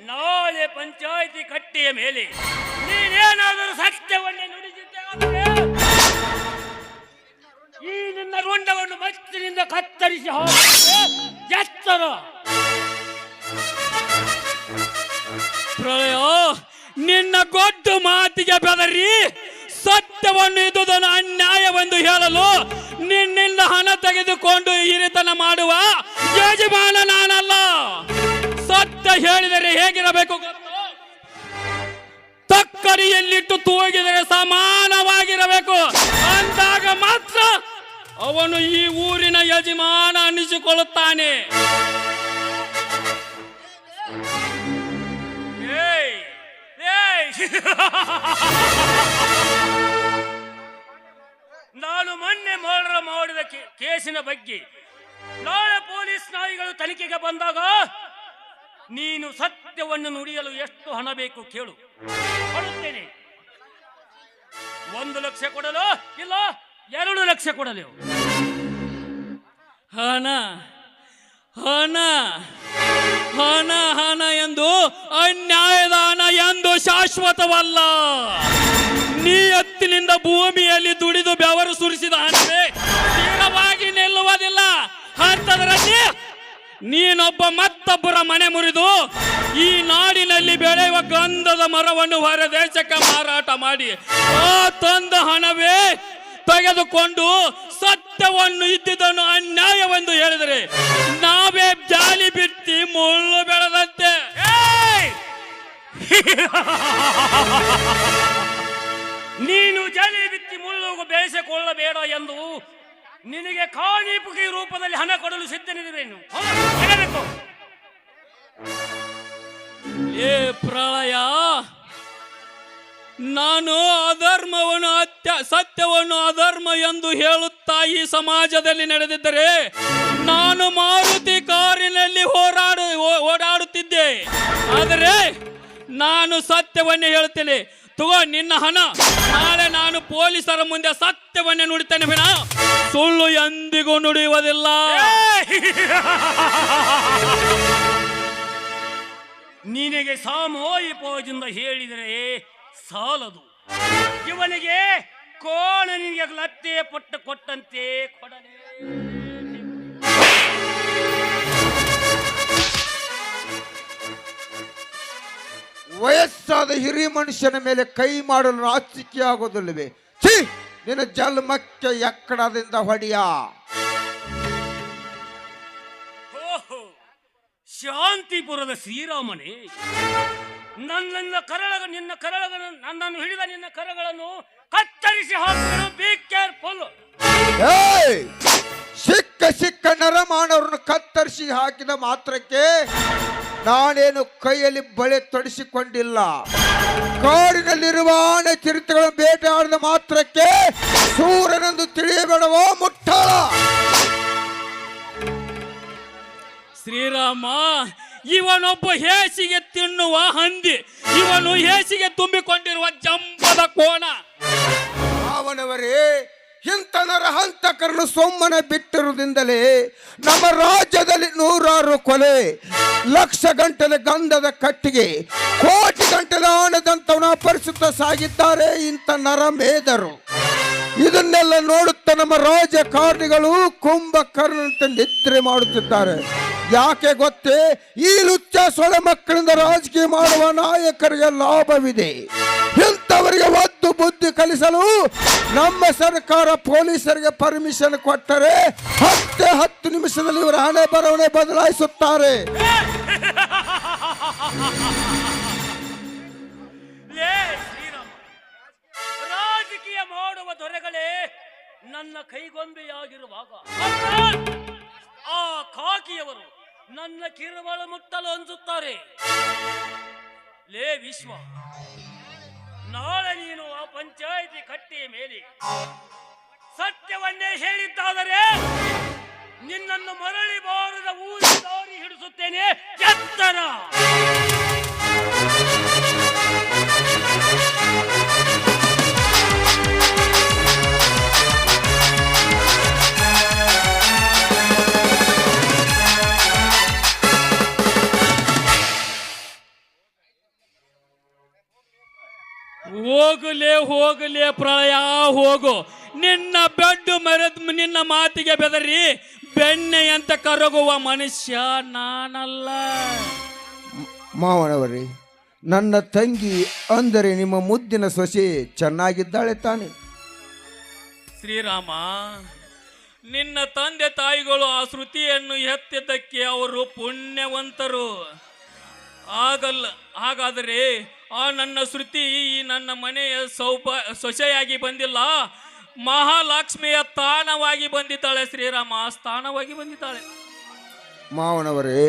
ನಾಳೆ ಪಂಚಾಯತಿ ಕಟ್ಟೆಯ ಮೇಲೆ ನೀನೇನಾದರೂ ಸತ್ಯವನ್ನೇ ನುಡಿದಿದ್ದೆ ಆದರೆ ಈ ನಿನ್ನ ರುಂಡವನ್ನು ಮಚ್ಚಿನಿಂದ ಕತ್ತರಿಸಿ ಹಾಕುತ್ತೆ ಎತ್ತರ. ಪ್ರಳಯ, ನಿನ್ನ ಗೊಡ್ಡು ಮಾತಿಗೆ ಬೆದರಿ ಸತ್ಯವನ್ನು ಇದ್ದುದನ್ನು ಅನ್ಯಾಯವೆಂದು ಹೇಳಲು ನಿನ್ನಿಂದ ಹಣ ತೆಗೆದುಕೊಂಡು ಹಿರಿತನ ಮಾಡುವ ಯಜಮಾನ ನಾನಲ್ಲ. ಸತ್ಯ ಹೇಳಿದರೆ ಹೇಗಿರಬೇಕು ಗೊತ್ತು? ತಕ್ಕಡಿಯಲ್ಲಿಟ್ಟು ತೂಗಿದರೆ ಸಮಾನವಾಗಿರಬೇಕು. ಅಂದಾಗ ಮಾತ್ರ ಅವನು ಈ ಊರಿನ ಯಜಮಾನ ಅನ್ನಿಸಿಕೊಳ್ಳುತ್ತಾನೆ. ನಾನು ಮೊನ್ನೆ ಮಾಡಿದ ಕೇಸಿನ ಬಗ್ಗೆ ನಾಳೆ ಪೊಲೀಸ್ ನಾಯಿಗಳು ತನಿಖೆಗೆ ಬಂದಾಗ ನೀನು ಸತ್ಯವನ್ನು ನುಡಿಯಲು ಎಷ್ಟು ಹಣ ಬೇಕು ಕೇಳು, ಕೊಡುತ್ತೇನೆ. 1 ಲಕ್ಷ ಕೊಡಲು, ಇಲ್ಲ 2 ಲಕ್ಷ ಕೊಡಲು. ಹಣ ಹಣ ಹಣ ಹಣ ಎಂದು ಅನ್ಯಾಯದ ಹಣ ಎಂದು ಶಾಶ್ವತವಲ್ಲ. ನಿಯತ್ತಿನಿಂದ ಭೂಮಿಯಲ್ಲಿ ದುಡಿದು ಬೆವರು ಸುರಿಸಿದ ಹಣವೇ ಸ್ಥಿರವಾಗಿ ನಿಲ್ಲುವುದಿಲ್ಲ. ಅಂತದರಲ್ಲಿ ನೀನೊಬ್ಬ ಮತ್ತೊಬ್ಬರ ಮನೆ ಮುರಿದು ಈ ನಾಡಿನಲ್ಲಿ ಬೆಳೆಯುವ ಗಂಧದ ಮರವನ್ನು ಹೊರ ದೇಶಕ್ಕೆ ಮಾರಾಟ ಮಾಡಿ ಆ ತಂದ ಹಣವೇ ತೆಗೆದುಕೊಂಡು ಸತ್ಯವನ್ನು ಇದ್ದುದನ್ನು ಅನ್ಯಾಯವೆಂದು ಹೇಳಿದರೆ ನಾವೇ ಜಾಲಿ ಬಿತ್ತಿ ಮುಳ್ಳು ಬೆಳೆದಂತೆ. ನೀನು ಜಾಲಿ ಬಿತ್ತಿ ಮುಳ್ಳು ಬೆಳೆಸಿಕೊಳ್ಳಬೇಡ ಎಂದು ನಿನಗೆ ಕಾಣಿಪುಗಿ ರೂಪದಲ್ಲಿ ಹಣ ಕೊಡಲು ಸಿದ್ಧನಿದ್ದೇನು? ಏ ಪ್ರಳಯ, ನಾನು ಅಧರ್ಮವನ್ನು ಸತ್ಯವನ್ನು ಅಧರ್ಮ ಎಂದು ಹೇಳುತ್ತಾ ಈ ಸಮಾಜದಲ್ಲಿ ನಡೆದಿದ್ದರೆ ನಾನು ಮಾರುತಿ ಕಾರಿನಲ್ಲಿ ಓಡಾಡುತ್ತಿದ್ದೆ. ಆದರೆ ನಾನು ಸತ್ಯವನ್ನೇ ಹೇಳ್ತೇನೆ. ತಗೋ ನಿನ್ನ ಹಣ. ನಾಳೆ ನಾನು ಪೊಲೀಸರ ಮುಂದೆ ಸತ್ಯವನ್ನೇ ನುಡಿತೇನೆ ವಿನ ಸುಳ್ಳು ಎಂದಿಗೂ ನುಡಿಯುವುದಿಲ್ಲ. ನಿನಗೆ ಸಾಮೂಹಿಕದಿಂದ ಹೇಳಿದರೆ ಸಾಲದು. ಇವನಿಗೆ ಕೋಣ ನಿನಗೆ ಲತ್ತೆ ಪಟ್ಟು ಕೊಟ್ಟಂತೆ ಕೊಡಲೇ. ವಯಸ್ಸಾದ ಹಿರಿಯ ಮನುಷ್ಯನ ಮೇಲೆ ಕೈ ಮಾಡಲು ನಾಚಿಕೆ ಆಗೋದಿಲ್ಲವೇ? ಛೀ, ನಿನ್ನ ಜನ್ಮಕ್ಕೆ ಎಕ್ಕಡದಿಂದ ಹೊಡೆಯ. ಶಾಂತಿಪುರದ ಶ್ರೀರಾಮನೇ, ನಿನ್ನ ನನ್ನನ್ನು ಹಿಡಿದ ನಿನ್ನ ಕರಗಳನ್ನು ಕತ್ತರಿಸಿ ಹಾಕಲು. Be careful. ಸಿಕ್ಕ ನರಮಾನವರನ್ನು ಕತ್ತರಿಸಿ ಹಾಕಿದ ಮಾತ್ರಕ್ಕೆ ನಾನೇನು ಕೈಯಲ್ಲಿ ಬಳೆ ತೊಡಿಸಿಕೊಂಡಿಲ್ಲ. ಕಾಡಿನಲ್ಲಿರುವ ಆನೆ ಚಿರತೆಗಳನ್ನು ಬೇಟೆಯಾಡಿದ ಮಾತ್ರಕ್ಕೆ ಸೂರ್ಯನೆಂದು ತಿಳಿಯಬೇಡವೋ ಮುಟ್ಟಾಳ. ಶ್ರೀರಾಮ, ಇವನೊಬ್ಬ ಹೇಸಿಗೆ ತಿನ್ನುವ ಹಂದಿ. ಇವನು ಹೇಸಿಗೆ ತುಂಬಿಕೊಂಡಿರುವ ಜಂಬದ ಕೋಣ. ಅವನವರೇ, ಇಂಥ ನರಹಂತಕರನ್ನು ಸೊಮ್ಮನೆ ಬಿಟ್ಟಿರುವುದರಿಂದಲೇ ನಮ್ಮ ರಾಜ್ಯದಲ್ಲಿ 100 ಕೊಲೆ, ಲಕ್ಷ ಗಂಟಲೆ ಗಂಧದ ಕಟ್ಟಿಗೆ, ಕೋಟಿ ಗಂಟಲೆ ಆಣದಂತವನ ಅಪರಿಸುತ್ತ ಸಾಗಿದ್ದಾರೆ ಇಂಥ ನರಮೇಧರು. ಇದನ್ನೆಲ್ಲ ನೋಡುತ್ತಾ ನಮ್ಮ ರಾಜಕಾರಣಿಗಳು ಕುಂಭಕರ್ಣಂತೆ ನಿದ್ರೆ ಮಾಡುತ್ತಿದ್ದಾರೆ. ಯಾಕೆ ಗೊತ್ತೇ? ಈ ಲುಚ್ಚ ಸೊಳ ಮಕ್ಕಳಿಂದ ರಾಜಕೀಯ ಮಾಡುವ ನಾಯಕರಿಗೆ ಲಾಭವಿದೆ. ಇಂಥವರಿಗೆ ಒದ್ದು ಬುದ್ಧಿ ಕಲಿಸಲು ನಮ್ಮ ಸರ್ಕಾರ ಪೊಲೀಸರಿಗೆ ಪರ್ಮಿಷನ್ ಕೊಟ್ಟರೆ 10 ನಿಮಿಷದಲ್ಲಿ ಇವರ ಹಣೆ ಬರವಣೆ ಬದಲಾಯಿಸುತ್ತಾರೆ. ರಾಜಕೀಯ ಮಾಡುವ ದೊರೆಗಳೇ ನನ್ನ ಕೈಗೊಂಬೆಯಾಗಿರುವಾಗ ಆ ಕಾಕಿಯವರು ನನ್ನ ಕಿರುಬಳ ಮುಟ್ಟಲು ಅಂಜುತ್ತಾರೆ. ಲೇ ವಿಶ್ವ, ನಾಳೆ ನೀನು ಆ ಪಂಚಾಯಿತಿ ಕಟ್ಟೆಯ ಮೇಲೆ ಸತ್ಯವನ್ನೇ ಹೇಳಿದ್ದಾದರೆ ನಿನ್ನನ್ನು ಮರಳಿ ಬಾರದ ಊರಿ ದಾರಿ ಹಿಡಿಸುತ್ತೇನೆ. ಎತ್ತರ. ಹೋಗಲೇ ಪ್ರಳಯ, ಹೋಗು. ನಿನ್ನ ಬೆಡ್ಡು ಮರೆದು ನಿನ್ನ ಮಾತಿಗೆ ಬೆದರಿ ಬೆಣ್ಣೆಯಂತ ಕರಗುವ ಮನುಷ್ಯ ನಾನಲ್ಲ. ಮಾವನವರೇ, ನನ್ನ ತಂಗಿ ಅಂದರೆ ನಿಮ್ಮ ಮುದ್ದಿನ ಸೊಸೆ ಚೆನ್ನಾಗಿದ್ದಾಳೆ ತಾನೆ? ಶ್ರೀರಾಮ, ನಿನ್ನ ತಂದೆ ತಾಯಿಗಳು ಆ ಶ್ರುತಿಯನ್ನು ಎತ್ತಿದ್ದಕ್ಕೆ ಅವರು ಪುಣ್ಯವಂತರು. ಹಾಗಾದರೆ ಆ ನನ್ನ ಶ್ರುತಿ ಈ ನನ್ನ ಮನೆಯ ಸೊಸೆಯಾಗಿ ಬಂದಿಲ್ಲ, ಮಹಾಲಕ್ಷ್ಮಿಯ ಸ್ಥಾನವಾಗಿ ಬಂದಿದ್ದಾಳೆ. ಶ್ರೀರಾಮ, ಸ್ಥಾನವಾಗಿ ಬಂದಿದ್ದಾಳೆ. ಮಾವನವರೇ,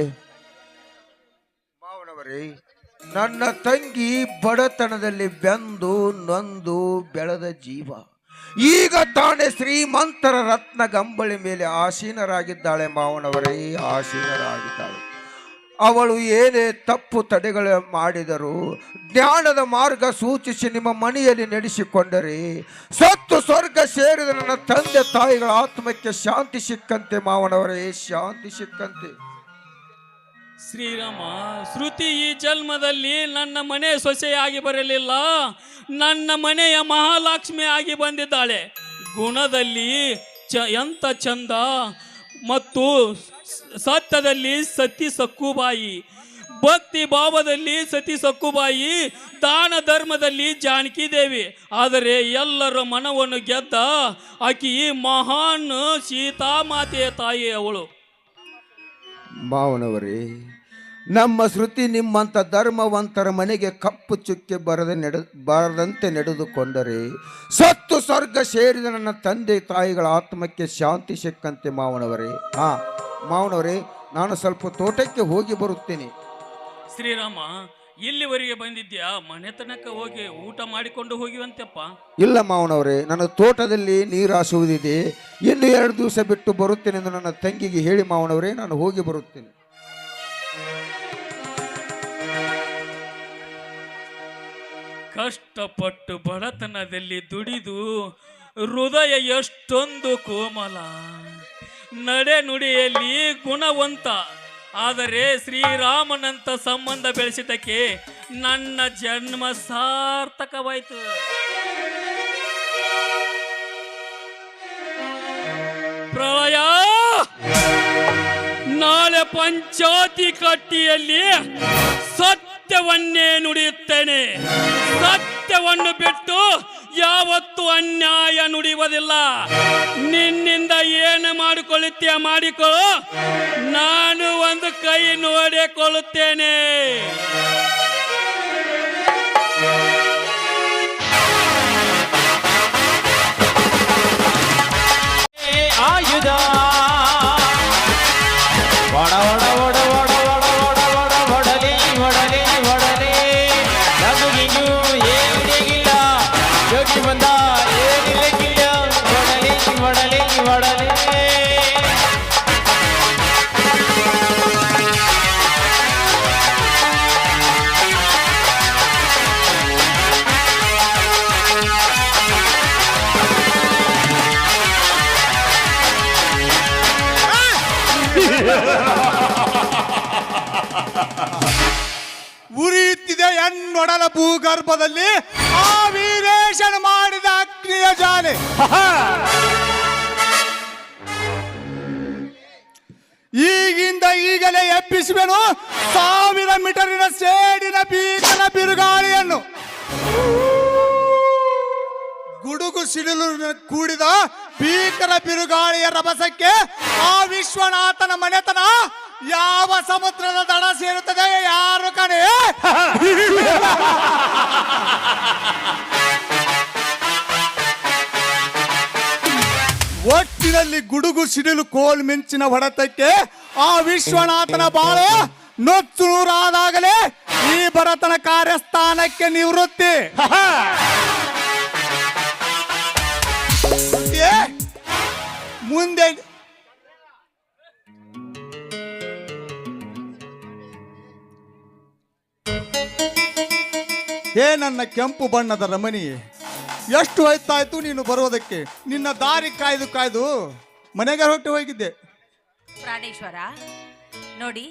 ನನ್ನ ತಂಗಿ ಬಡತನದಲ್ಲಿ ಬೆಂದು ನೊಂದು ಬೆಳೆದ ಜೀವ ಈಗ ತಾನೇ ಶ್ರೀಮಂತರ ರತ್ನ ಗಂಬಳಿ ಮೇಲೆ ಆಸೀನರಾಗಿದ್ದಾಳೆ. ಮಾವನವರೇ, ಆಸೀನರಾಗಿದ್ದಾಳೆ. ಅವಳು ಏನೇ ತಪ್ಪು ತಡೆಗಳು ಮಾಡಿದರೂ ಜ್ಞಾನದ ಮಾರ್ಗ ಸೂಚಿಸಿ ನಿಮ್ಮ ಮನೆಯಲ್ಲಿ ನಡೆಸಿಕೊಂಡರೆ ಸತ್ತು ಸ್ವರ್ಗ ಸೇರಿದ ನನ್ನ ತಂದೆ ತಾಯಿಗಳ ಆತ್ಮಕ್ಕೆ ಶಾಂತಿ ಸಿಕ್ಕಂತೆ. ಮಾವನವರೇ, ಶಾಂತಿ ಸಿಕ್ಕಂತೆ. ಶ್ರೀರಾಮ, ಶ್ರುತಿ ಈ ಜನ್ಮದಲ್ಲಿ ನನ್ನ ಮನೆ ಸೊಸೆಯಾಗಿ ಬರಲಿಲ್ಲ, ನನ್ನ ಮನೆಯ ಮಹಾಲಕ್ಷ್ಮಿ ಆಗಿ ಬಂದಿದ್ದಾಳೆ. ಗುಣದಲ್ಲಿ ಎಂತ ಚಂದ ಮತ್ತು ಸತ್ಯದಲ್ಲಿ ಸತಿ ಸಕ್ಕುಬಾಯಿ, ಭಕ್ತಿ ಭಾವದಲ್ಲಿ ಸತಿ ಸಕ್ಕುಬಾಯಿ, ದಾನ ಧರ್ಮದಲ್ಲಿ ಜಾನಕಿ ದೇವಿ. ಆದರೆ ಎಲ್ಲರ ಮನವನ್ನು ಗೆದ್ದ ಆಕಿ ಮಹಾನ್ ಸೀತಾಮಾತೆಯ ತಾಯಿ ಅವಳು. ಮಾವನವರೇ, ನಮ್ಮ ಶ್ರುತಿ ನಿಮ್ಮಂಥ ಧರ್ಮವಂತರ ಮನೆಗೆ ಕಪ್ಪು ಚುಕ್ಕೆ ಬರದಂತೆ ನಡೆದುಕೊಂಡರೆ ಸತ್ತು ಸ್ವರ್ಗ ಸೇರಿದ ನನ್ನ ತಂದೆ ತಾಯಿಗಳ ಆತ್ಮಕ್ಕೆ ಶಾಂತಿ ಸಿಕ್ಕಂತೆ ಮಾವನವರೇ. ಮಾವನವರೇ, ನಾನು ಸ್ವಲ್ಪ ತೋಟಕ್ಕೆ ಹೋಗಿ ಬರುತ್ತೇನೆ. ಶ್ರೀರಾಮ, ಇಲ್ಲಿವರೆಗೆ ಬಂದಿದ್ಯಾ? ಮನೆತನಕ್ಕೆ ಹೋಗಿ ಊಟ ಮಾಡಿಕೊಂಡು ಹೋಗಿವಂತೆಪ್ಪ. ಇಲ್ಲ ಮಾವನವರೇ, ನನ್ನ ತೋಟದಲ್ಲಿ ನೀರು ಹಾಸುವುದಿದೆ, ಇನ್ನು 2 ದಿವಸ ಬಿಟ್ಟು ಬರುತ್ತೇನೆ ಎಂದು ನನ್ನ ತಂಗಿಗೆ ಹೇಳಿ ಮಾವನವರೇ, ನಾನು ಹೋಗಿ ಬರುತ್ತೇನೆ. ಕಷ್ಟಪಟ್ಟು ಬಡತನದಲ್ಲಿ ದುಡಿದು ಹೃದಯ ಎಷ್ಟೊಂದು ಕೋಮಲ, ನಡೆ ನುಡಿಯಲ್ಲಿ ಗುಣವಂತ. ಆದರೆ ಶ್ರೀರಾಮನಂತ ಸಂಬಂಧ ಬೆಳೆಸಿದ್ದಕ್ಕೆ ನನ್ನ ಜನ್ಮ ಸಾರ್ಥಕವಾಯಿತು. ಪ್ರಳಯ ನಾಳೆ ಪಂಚಾಯತಿ ಕಟ್ಟಿಯಲ್ಲಿ ಸತ್ಯವನ್ನೇ ನುಡಿಯುತ್ತೇನೆ. ಸತ್ಯವನ್ನು ಬಿಟ್ಟು ಯಾವತ್ತೂ ಅನ್ಯಾಯ ನುಡಿಯುವುದಿಲ್ಲ. ನಿನ್ನಿಂದ ಏನು ಮಾಡಿಕೊಳ್ಳುತ್ತೀಯ ಮಾಡಿಕೊಳ್ಳು, ನಾನು ಒಂದು ಕೈ ನೋಡಿಕೊಳ್ಳುತ್ತೇನೆ. ಆಯುಧ ಒಡ ಒಡ ಒಡ ಒಡ ಒಡ ಒಡ ಒಡ ಒಡಲಿ ಒಡಲಿ ಒಡಲಿ ನಗುಗಿಂಗು ಏನಿಲ್ಲ ಯೋಗಿ ಬಂದ ಏನಿಲ್ಲ ಒಡಲಿ ಒಡಲಿ ಒಡಲಿ. ಉರಿಯುತ್ತಿದೆ ಎನ್ನೊಡಲ ಭೂಗರ್ಭದಲ್ಲಿ ಆ ವೀರೇಶನ ಮಾಡಿದ ಅಗ್ನಿಯ ಜಾಲೆ. ಈಗಿಂದ ಈಗಲೇ ಎಬ್ಬಿಸುವೆನು 1000 ಮೀಟರಿನ ಸೇಡಿನ ಭೀಕರ ಬಿರುಗಾಳಿಯನ್ನು. ಗುಡುಗು ಸಿಡಿಲು ಕೂಡಿದ ಭೀಕರ ಬಿರುಗಾಳಿಯ ರಭಸಕ್ಕೆ ಆ ವಿಶ್ವನಾಥನ ಮನೆತನ ಯಾವ ಸಮುದ್ರದ ದಡ ಸೇರುತ್ತದೆ ಯಾರು ಕಣೆ. ಒಟ್ಟಿನಲ್ಲಿ ಗುಡುಗು ಸಿಡಿಲು ಕೋಲ್ ಮಿಂಚಿನ ಹೊಡೆತಕ್ಕೆ ಆ ವಿಶ್ವನಾಥನ ಬಾಳು ನೊಚ್ಚು ನೂರಾದಾಗಲೇ ಈ ಭರತನ ಕಾರ್ಯಸ್ಥಾನಕ್ಕೆ ನಿವೃತ್ತಿ. ಮುಂದೆ ನನ್ನ ಕೆಂಪು ಬಣ್ಣದ ರಮಣಿ, ಎಷ್ಟು ಹೊತ್ತಾಯ್ತು ನೀನು ಬರೋದಕ್ಕೆ? ನಿನ್ನ ದಾರಿ ಕಾಯ್ದು ಕಾಯ್ದು ಮನೆಗೆ ಹೊರಟು ಹೋಗಿದ್ದೆ. ಪ್ರಾಣೇಶ್ವರ ನೋಡಿ,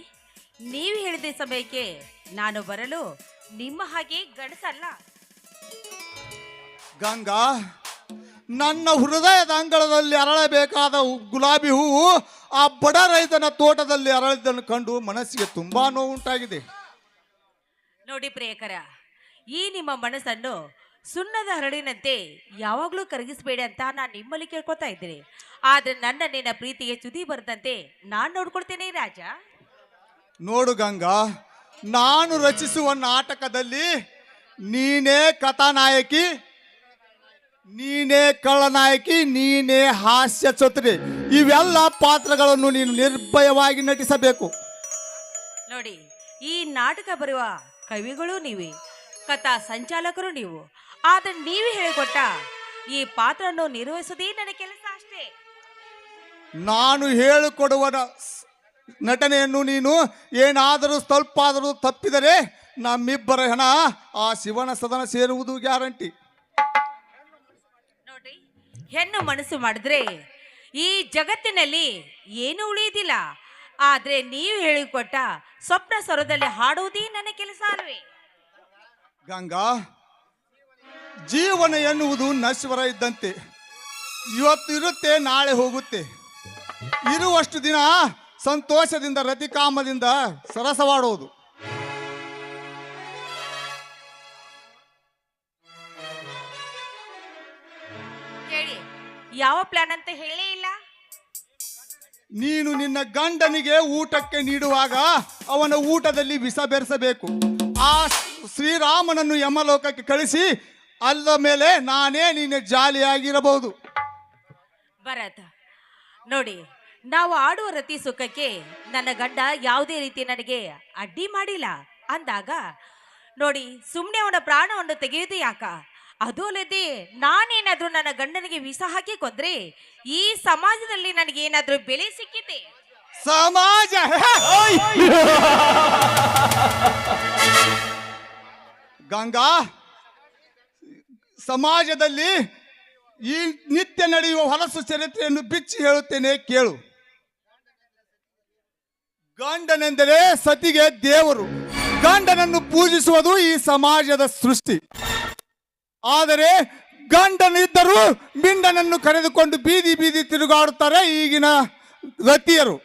ನೀವು ಹೇಳಿದ ಸಮಯಕ್ಕೆ ನಾನು ಬರಲು ನಿಮ್ಮ ಹಾಗೆ ಗಡಸಲ್ಲ. ಗಂಗಾ, ನನ್ನ ಹೃದಯದ ಅಂಗಳದಲ್ಲಿ ಅರಳಬೇಕಾದ ಗುಲಾಬಿ ಹೂವು ಆ ಬಡ ರೈತನ ತೋಟದಲ್ಲಿ ಅರಳಿದ್ದನ್ನು ಕಂಡು ಮನಸ್ಸಿಗೆ ತುಂಬಾ ನೋವುಂಟಾಗಿದೆ. ನೋಡಿ ಪ್ರಿಯಕರ, ಈ ನಿಮ್ಮ ಮನಸ್ಸನ್ನು ಸುಣ್ಣದ ಹರಳಿನಂತೆ ಯಾವಾಗಲೂ ಕರಗಿಸಬೇಡಿ ಅಂತ ನಾನು ನಿಮ್ಮಲ್ಲಿ ಕೇಳ್ಕೊತಾ ಇದ್ದೀನಿ. ಆದ್ರೆ ನಿನ್ನ ಪ್ರೀತಿಗೆ ಚ್ಯುತಿ ಬರದಂತೆ ನಾನು ನೋಡ್ಕೊಳ್ತೇನೆ ರಾಜ. ನೋಡು ಗಂಗಾ, ನಾನು ರಚಿಸುವ ನಾಟಕದಲ್ಲಿ ನೀನೇ ಕಥಾನಾಯಕಿ, ನೀನೇ ಖಳನಾಯಕಿ, ನೀನೇ ಹಾಸ್ಯ ಚತುರಿ. ಇವೆಲ್ಲ ಪಾತ್ರಗಳನ್ನು ನೀನು ನಿರ್ಭಯವಾಗಿ ನಟಿಸಬೇಕು. ನೋಡಿ, ಈ ನಾಟಕ ಬರುವ ಕವಿಗಳು ನೀವೇ, ಕಥಾ ಸಂಚಾಲಕರು ನೀವು. ಆದ್ರೆ ನೀವು ಹೇಳಿಕೊಟ್ಟ ಈ ಪಾತ್ರವನ್ನು ನಿರ್ವಹಿಸುವುದೇ ನನ್ನ ಕೆಲಸ ಅಷ್ಟೇ. ನಾನು ಹೇಳಿಕೊಡುವ ನಟನೆಯನ್ನು ನೀನು ಏನಾದರೂ ಸ್ವಲ್ಪ ಆದರೂ ತಪ್ಪಿದರೆ ನಮ್ಮಿಬ್ಬರ ಹಣ ಆ ಶಿವನ ಸದನ ಸೇರುವುದು ಗ್ಯಾರಂಟಿ. ನೋಡಿ, ಹೆಣ್ಣು ಮನಸ್ಸು ಮಾಡಿದ್ರೆ ಈ ಜಗತ್ತಿನಲ್ಲಿ ಏನು ಉಳಿಯುವುದಿಲ್ಲ. ಆದ್ರೆ ನೀವು ಹೇಳಿಕೊಟ್ಟ ಸ್ವಪ್ನ ಸ್ವರದಲ್ಲಿ ಹಾಡುವುದೇ ನನ್ನ ಕೆಲಸ ಅಲ್ವೇ? ಗಂಗಾ, ಜೀವನ ಎನ್ನುವುದು ನಶ್ವರ ಇದ್ದಂತೆ. ಇವತ್ತು ಇರುತ್ತೆ, ನಾಳೆ ಹೋಗುತ್ತೆ. ಇರುವಷ್ಟು ದಿನ ಸಂತೋಷದಿಂದ ರತಿಕಾಮದಿಂದ ಸರಸವಾಡುವುದು. ಯಾವ ಪ್ಲಾನ್ ಅಂತ ಹೇಳೇ ಇಲ್ಲ. ನೀನು ನಿನ್ನ ಗಂಡನಿಗೆ ಊಟಕ್ಕೆ ನೀಡುವಾಗ ಅವನ ಊಟದಲ್ಲಿ ವಿಷ ಬೆರೆಸಬೇಕು. ಆ ಶ್ರೀರಾಮನನ್ನು ಯಮಲೋಕಕ್ಕೆ ಕಳಿಸಿ ಅಲ್ಲ ಮೇಲೆ ನಾನೇ ನಿನ್ನ ಜಾಲಿಯಾಗಿರಬಹುದು. ಭರತ್ ನೋಡಿ, ನಾವು ಆಡುವ ರತಿ ಸುಖಕ್ಕೆ ನನ್ನ ಗಂಡ ಯಾವುದೇ ರೀತಿ ನನಗೆ ಅಡ್ಡಿ ಮಾಡಿಲ್ಲ ಅಂದಾಗ ನೋಡಿ, ಸುಮ್ಮನೆ ಅವನ ಪ್ರಾಣವನ್ನು ತೆಗೆಯುವುದು ಯಾಕ? ಅದು ಅಲ್ಲದೆ ನಾನೇನಾದ್ರೂ ನನ್ನ ಗಂಡನಿಗೆ ವಿಷ ಹಾಕಿ ಕೊಂದ್ರೆ ಈ ಸಮಾಜದಲ್ಲಿ ನನಗೆ ಏನಾದ್ರೂ ಬೆಲೆ ಸಿಕ್ಕಿದೆ? ಸಮಾಜ ಗಂಗಾ, ಸಮಾಜದಲ್ಲಿ ಈ ನಿತ್ಯ ನಡೆಯುವ ಹೊಲಸು ಚರಿತ್ರೆಯನ್ನು ಬಿಚ್ಚಿ ಹೇಳುತ್ತೇನೆ ಕೇಳು. ಗಂಡನೆಂದರೆ ಸತಿಗೆ ದೇವರು. ಗಂಡನನ್ನು ಪೂಜಿಸುವುದು ಈ ಸಮಾಜದ ಸೃಷ್ಟಿ. ಆದರೆ ಗಂಡನಿದ್ದರೂ ಮಿಂಡನನ್ನು ಕರೆದುಕೊಂಡು ಬೀದಿ ಬೀದಿ ತಿರುಗಾಡುತ್ತಾರೆ ಈಗಿನ ರತಿಯರು.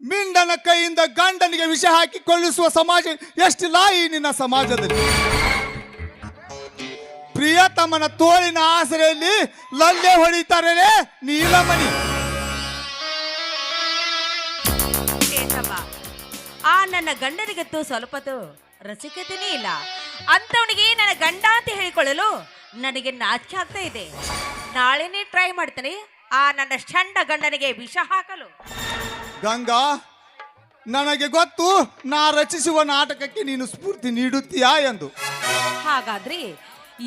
ಮಿಂಡನ ಕೈಯಿಂದ ಗಂಡನಿಗೆ ವಿಷ ಹಾಕಿ ಕೊಳ್ಳಿಸುವ ಸಮಾಜ ಎಷ್ಟಿಲ್ಲ ಈ ನಿನ್ನ ಸಮಾಜದಲ್ಲಿ. ಪ್ರಿಯತಮನ ತೋಳಿನ ಆಸರೆಯಲ್ಲಿ ಲಲ್ಲೆ ಹೊಡಿತಾರೆ ನೀಲಮಣಿ. ಆ ನನ್ನ ಗಂಡನಿಗಂತೂ ಸ್ವಲ್ಪದು ರಸಿಕತೆನೇ ಇಲ್ಲ. ಅಂತವನಿಗೆ ನನ್ನ ಗಂಡ ಅಂತ ಹೇಳಿಕೊಳ್ಳಲು ನನಗೆ ನಾಚಿಕೆ ಆಗ್ತಾ ಇದೆ. ನಾಳೆನೇ ಟ್ರೈ ಮಾಡ್ತೇನೆ ಆ ನನ್ನ ಚಂಡ ಗಂಡನಿಗೆ ವಿಷ ಹಾಕಲು. ಗಂಗಾ, ನನಗೆ ಗೊತ್ತು ನಾ ರಚಿಸುವ ನಾಟಕಕ್ಕೆ ನೀನು ಸ್ಫೂರ್ತಿ ನೀಡುತ್ತೀಯಾ ಎಂದು. ಹಾಗಾದ್ರೆ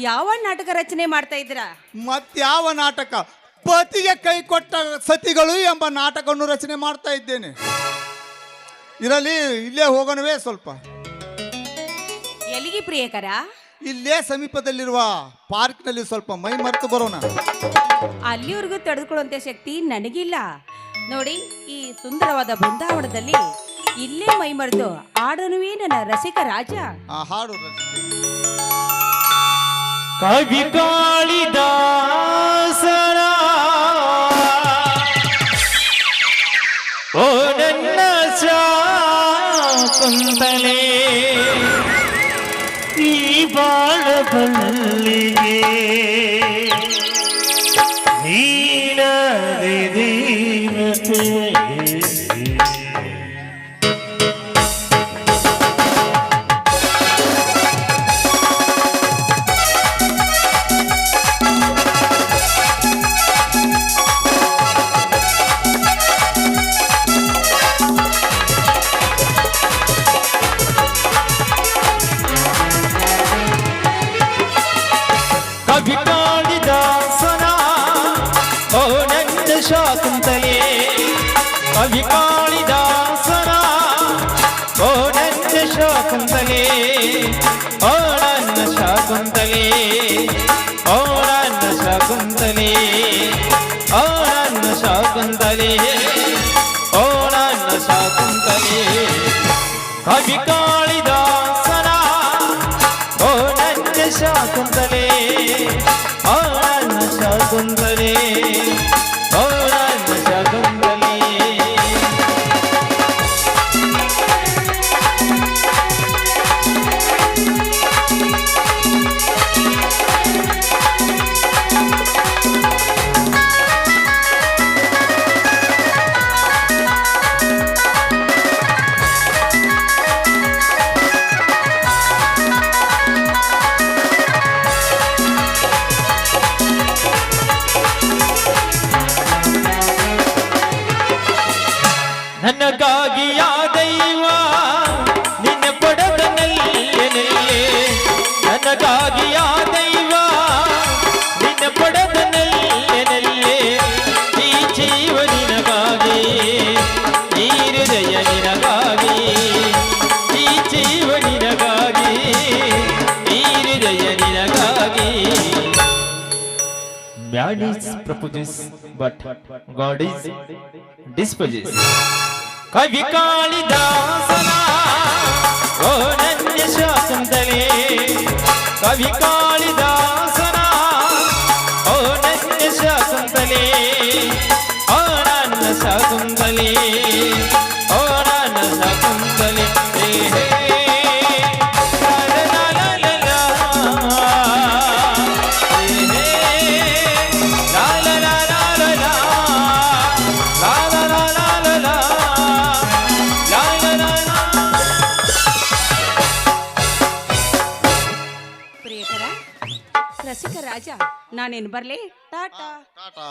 ಯಾವ ನಾಟಕ ರಚನೆ ಮಾಡ್ತಾ ಇದ್ದೀರಾ? ಮತ್ಯಾವ ನಾಟಕ? ಪತಿಗೆ ಕೈ ಕೊಟ್ಟ ಸತಿಗಳು ಎಂಬ ನಾಟಕವನ್ನು ರಚನೆ ಮಾಡ್ತಾ ಇದ್ದೇನೆ. ಇರಲಿ, ಇಲ್ಲೇ ಹೋಗೋಣವೇ ಸ್ವಲ್ಪ. ಎಲ್ಲಿಗೆ ಪ್ರಿಯಕರ? ಇಲ್ಲೇ ಸಮೀಪದಲ್ಲಿರುವ ಪಾರ್ಕ್ನಲ್ಲಿ ಸ್ವಲ್ಪ ಮೈ ಮರೆತು ಬರೋಣ. ಅಲ್ಲಿವರೆಗೂ ತಡೆದುಕೊಳ್ಳುವಂತ ಶಕ್ತಿ ನನಗಿಲ್ಲ. ನೋಡಿ, ಈ ಸುಂದರವಾದ ಬೃಂದಾವನದಲ್ಲಿ ಇಲ್ಲೇ ಮೈ ಮರೆತು ಆಡನುವೇ ನನ್ನ ರಸಿಕ ರಾಜ. ಆ ಹಾಡು ಕವಿ ಕಾಳಿದಾಸನ ಓ ನನ್ನ ಶಾಕುಂತಲೆ ಈ ಬಾಳಬಲ್ಲಿಗೆ ನೀನದೆ ದೇವತೆ. ಕವಿ ಕಾಳಿದಾಸನ ಓ ನನ್ನ ಶಾಕುಂತಲೆ, ಕವಿ ಕಾಳಿದಾಸನ ಓ ನನ್ನ ಶಾಕುಂತಲೆ, ಓ ನನ್ನ ಶಾಕುಂತಲೆ, ಓ ನನ್ನ ಶಾಕುಂತಲೆ, ಓ ನನ್ನ ಶಾಕುಂತಲೆ, ಓ ನನ್ನ ಶಾಕುಂತಲೆ. ಕವಿ ಕಾಳಿದಾಸನ ಓ ನನ್ನ ಶಾಕುಂತಲೆ, ಓ ನನ್ನ ಶಾಕುಂತಲೆ, ಓ ನನ್ನ ಶಾಕುಂತಲೆ. ನನಗಾಗಿ ಯಾ ದೈವ ನಿನ್ನ ಕೊಡದ ನೆಲ್ಲೆ, ನನಗಾಗಿ ಯಾ ದೈವ ನಿನ್ನ ಕೊಡದ ನೆಲ್ಲೆ. ಈ ಜೀವ ನಿನಗಾಗಿ, ಈ ಹೃದಯ ನಿನಗಾಗಿ, ಈ ಜೀವ ನಿನಗಾಗಿ, ಈ ಹೃದಯ ನಿನಗಾಗಿ. Man is proposes, but God is disposes. ಕವಿ ಕಾಳಿದಾಸನ ಓ ನನ್ನ ಶಾಕುಂತಲೆ, ಕವಿ ಕಾಳಿದಾಸನ ಓ ನನ್ನ ಶಾಕುಂತಲೆ, ಓ ನನ್ನ ಶಾಕುಂತಲೆ, ಓ ನನ್ನ ಶಾಕುಂತಲೆ. ಪ್ರಿಯಕರ ರಸಿಕ ರಾಜ ನಾನೇನು ಬರ್ಲಿ ಟಾಟಾ. ಟಾಟಾ.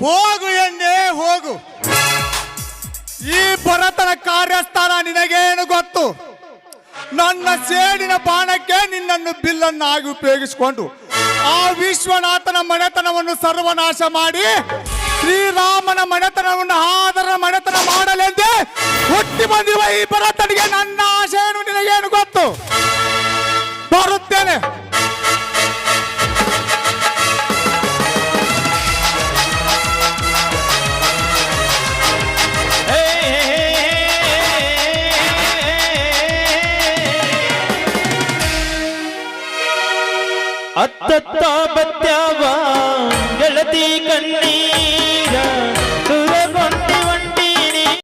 ಹೋಗು ಎಣ್ಣೆ ಹೋಗು. ಈ ಭರತನ ಕಾರ್ಯಸ್ಥಾನ ನಿನಗೇನು ಗೊತ್ತು? ನನ್ನ ಸೇಡಿನ ಬಾಣಕ್ಕೆ ನಿನ್ನನ್ನು ಬಿಲ್ಲನ್ನಾಗಿ ಉಪಯೋಗಿಸಿಕೊಂಡು ಆ ವಿಶ್ವನಾಥನ ಮನೆತನವನ್ನು ಸರ್ವನಾಶ ಮಾಡಿ ಶ್ರೀರಾಮನ ಮನೆತನವನ್ನು ಆದರ ಮನೆತನ ಮಾಡಲೆಂದೇ ಹುಟ್ಟಿ ಬಂದಿರುವ ಈ ಭರತನಿಗೆ ನನ್ನ ಆಶೆಯನ್ನು ನಿನಗೇನು ಗೊತ್ತು? ಬರುತ್ತೇನೆ. ಅತ್ತತ್ತ ಬತ್ಯಾವ ಗೆಳತಿ ಕಣ್ಣಿ